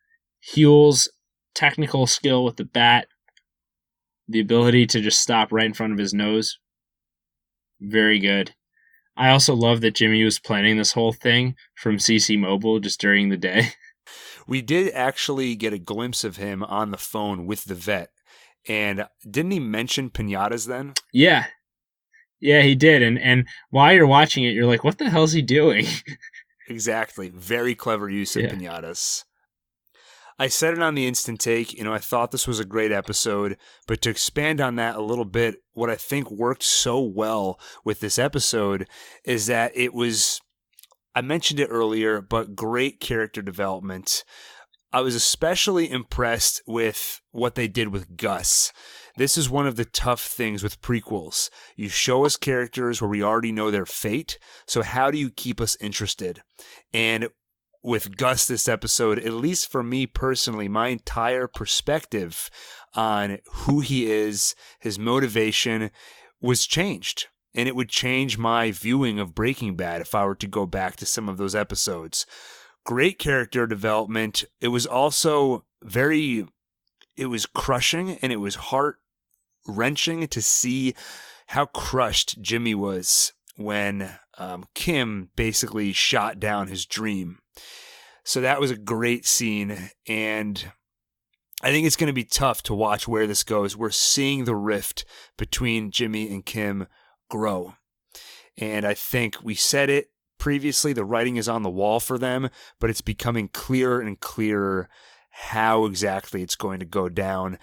Huel's technical skill with the bat, the ability to just stop right in front of his nose, very good. I also love that Jimmy was planning this whole thing from CC Mobile just during the day. We did actually get a glimpse of him on the phone with the vet. And didn't he mention piñatas then? Yeah. Yeah, he did. And while you're watching it, you're like, what the hell is he doing? Exactly. Very clever use of piñatas. I said it on the instant take. I thought this was a great episode, but to expand on that a little bit, what I think worked so well with this episode is that it was, I mentioned it earlier, but great character development. I was especially impressed with what they did with Gus. This is one of the tough things with prequels. You show us characters where we already know their fate, so how do you keep us interested? And with Gus this episode, at least for me personally, my entire perspective on who he is, his motivation, was changed. And it would change my viewing of Breaking Bad if I were to go back to some of those episodes. Great character development. It was also it was crushing and it was heart-wrenching to see how crushed Jimmy was when Kim basically shot down his dream. So that was a great scene, and I think it's going to be tough to watch where this goes. We're seeing the rift between Jimmy and Kim grow, and I think we said it previously, the writing is on the wall for them, but it's becoming clearer and clearer how exactly it's going to go down.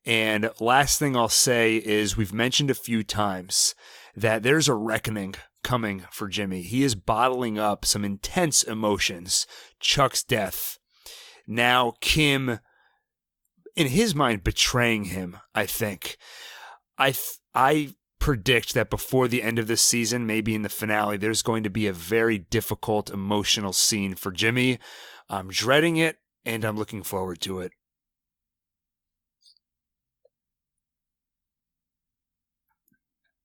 And last thing I'll say is we've mentioned a few times that there's a reckoning coming for Jimmy. He is bottling up some intense emotions. Chuck's death. Now Kim in his mind, betraying him, I think. I predict that before the end of this season, maybe in the finale, there's going to be a very difficult emotional scene for Jimmy. I'm dreading it, and I'm looking forward to it.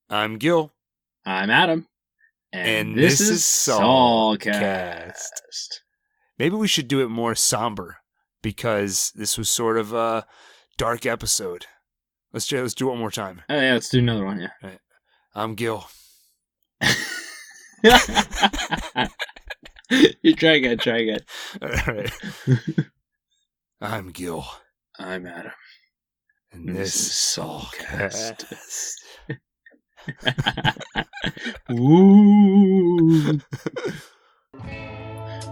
I'm Gil. I'm Adam. And this is Saulcast. Maybe we should do it more somber, because this was sort of a dark episode. Let's do it one more time. Oh, yeah, let's do another one, yeah. All right. I'm Gil. You try again. All right. I'm Gil. I'm Adam. And this is Saulcast. Woo.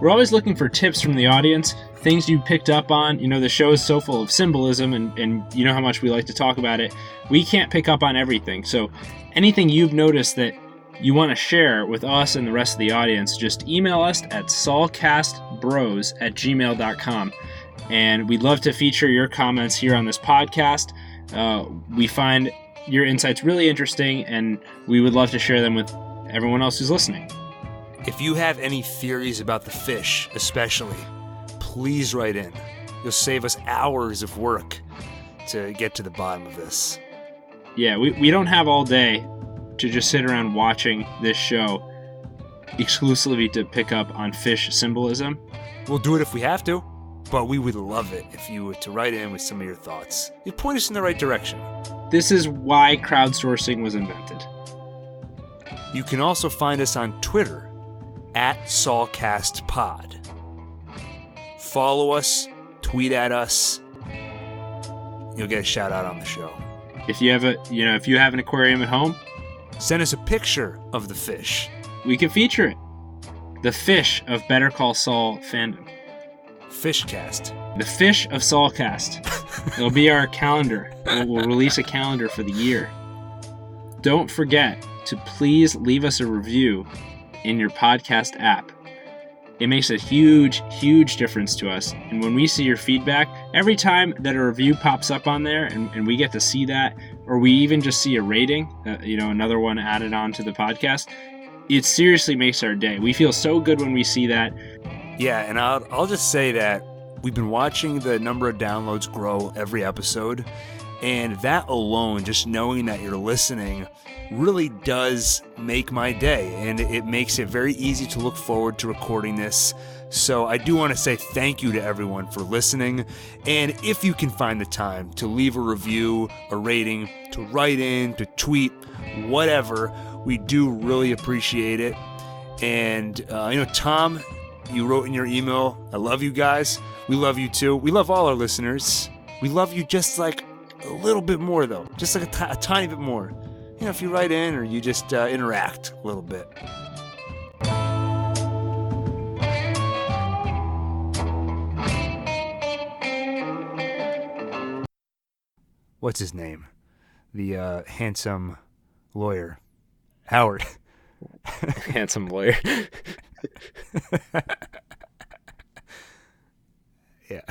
We're always looking for tips from the audience, things you picked up on. You know, the show is so full of symbolism, and you know how much we like to talk about it. We can't pick up on everything, so anything you've noticed that you want to share with us and the rest of the audience, just email us at saulcastbros@gmail.com, and we'd love to feature your comments here on this podcast. We find your insights really interesting, and we would love to share them with everyone else who's listening. If you have any theories about the fish, especially, please write in. You'll save us hours of work to get to the bottom of this. Yeah, we don't have all day to just sit around watching this show exclusively to pick up on fish symbolism. We'll do it if we have to, but we would love it if you were to write in with some of your thoughts. You point us in the right direction. This is why crowdsourcing was invented. You can also find us on Twitter @SaulcastPod. Follow us, tweet at us. You'll get a shout out on the show. If you have an aquarium at home, send us a picture of the fish. We can feature it. The fish of Better Call Saul fandom. Fishcast. The fish of Saulcast. It'll be our calendar. We'll release a calendar for the year. Don't forget to please leave us a review in your podcast app. It makes a huge, huge difference to us. And when we see your feedback, every time that a review pops up on there and we get to see that, or we even just see a rating, another one added on to the podcast, it seriously makes our day. We feel so good when we see that. Yeah, and I'll just say that we've been watching the number of downloads grow every episode, and that alone, just knowing that you're listening, really does make my day, and it makes it very easy to look forward to recording this. So I do want to say thank you to everyone for listening, and if you can find the time to leave a review, a rating, to write in, to tweet, whatever, we do really appreciate it. And Tom, you wrote in your email, I love you guys. We love you too. We love all our listeners. We love you just like a little bit more, though. Just like a tiny bit more. If you write in or you just interact a little bit. What's his name? The handsome lawyer. Howard. Handsome lawyer. Yeah.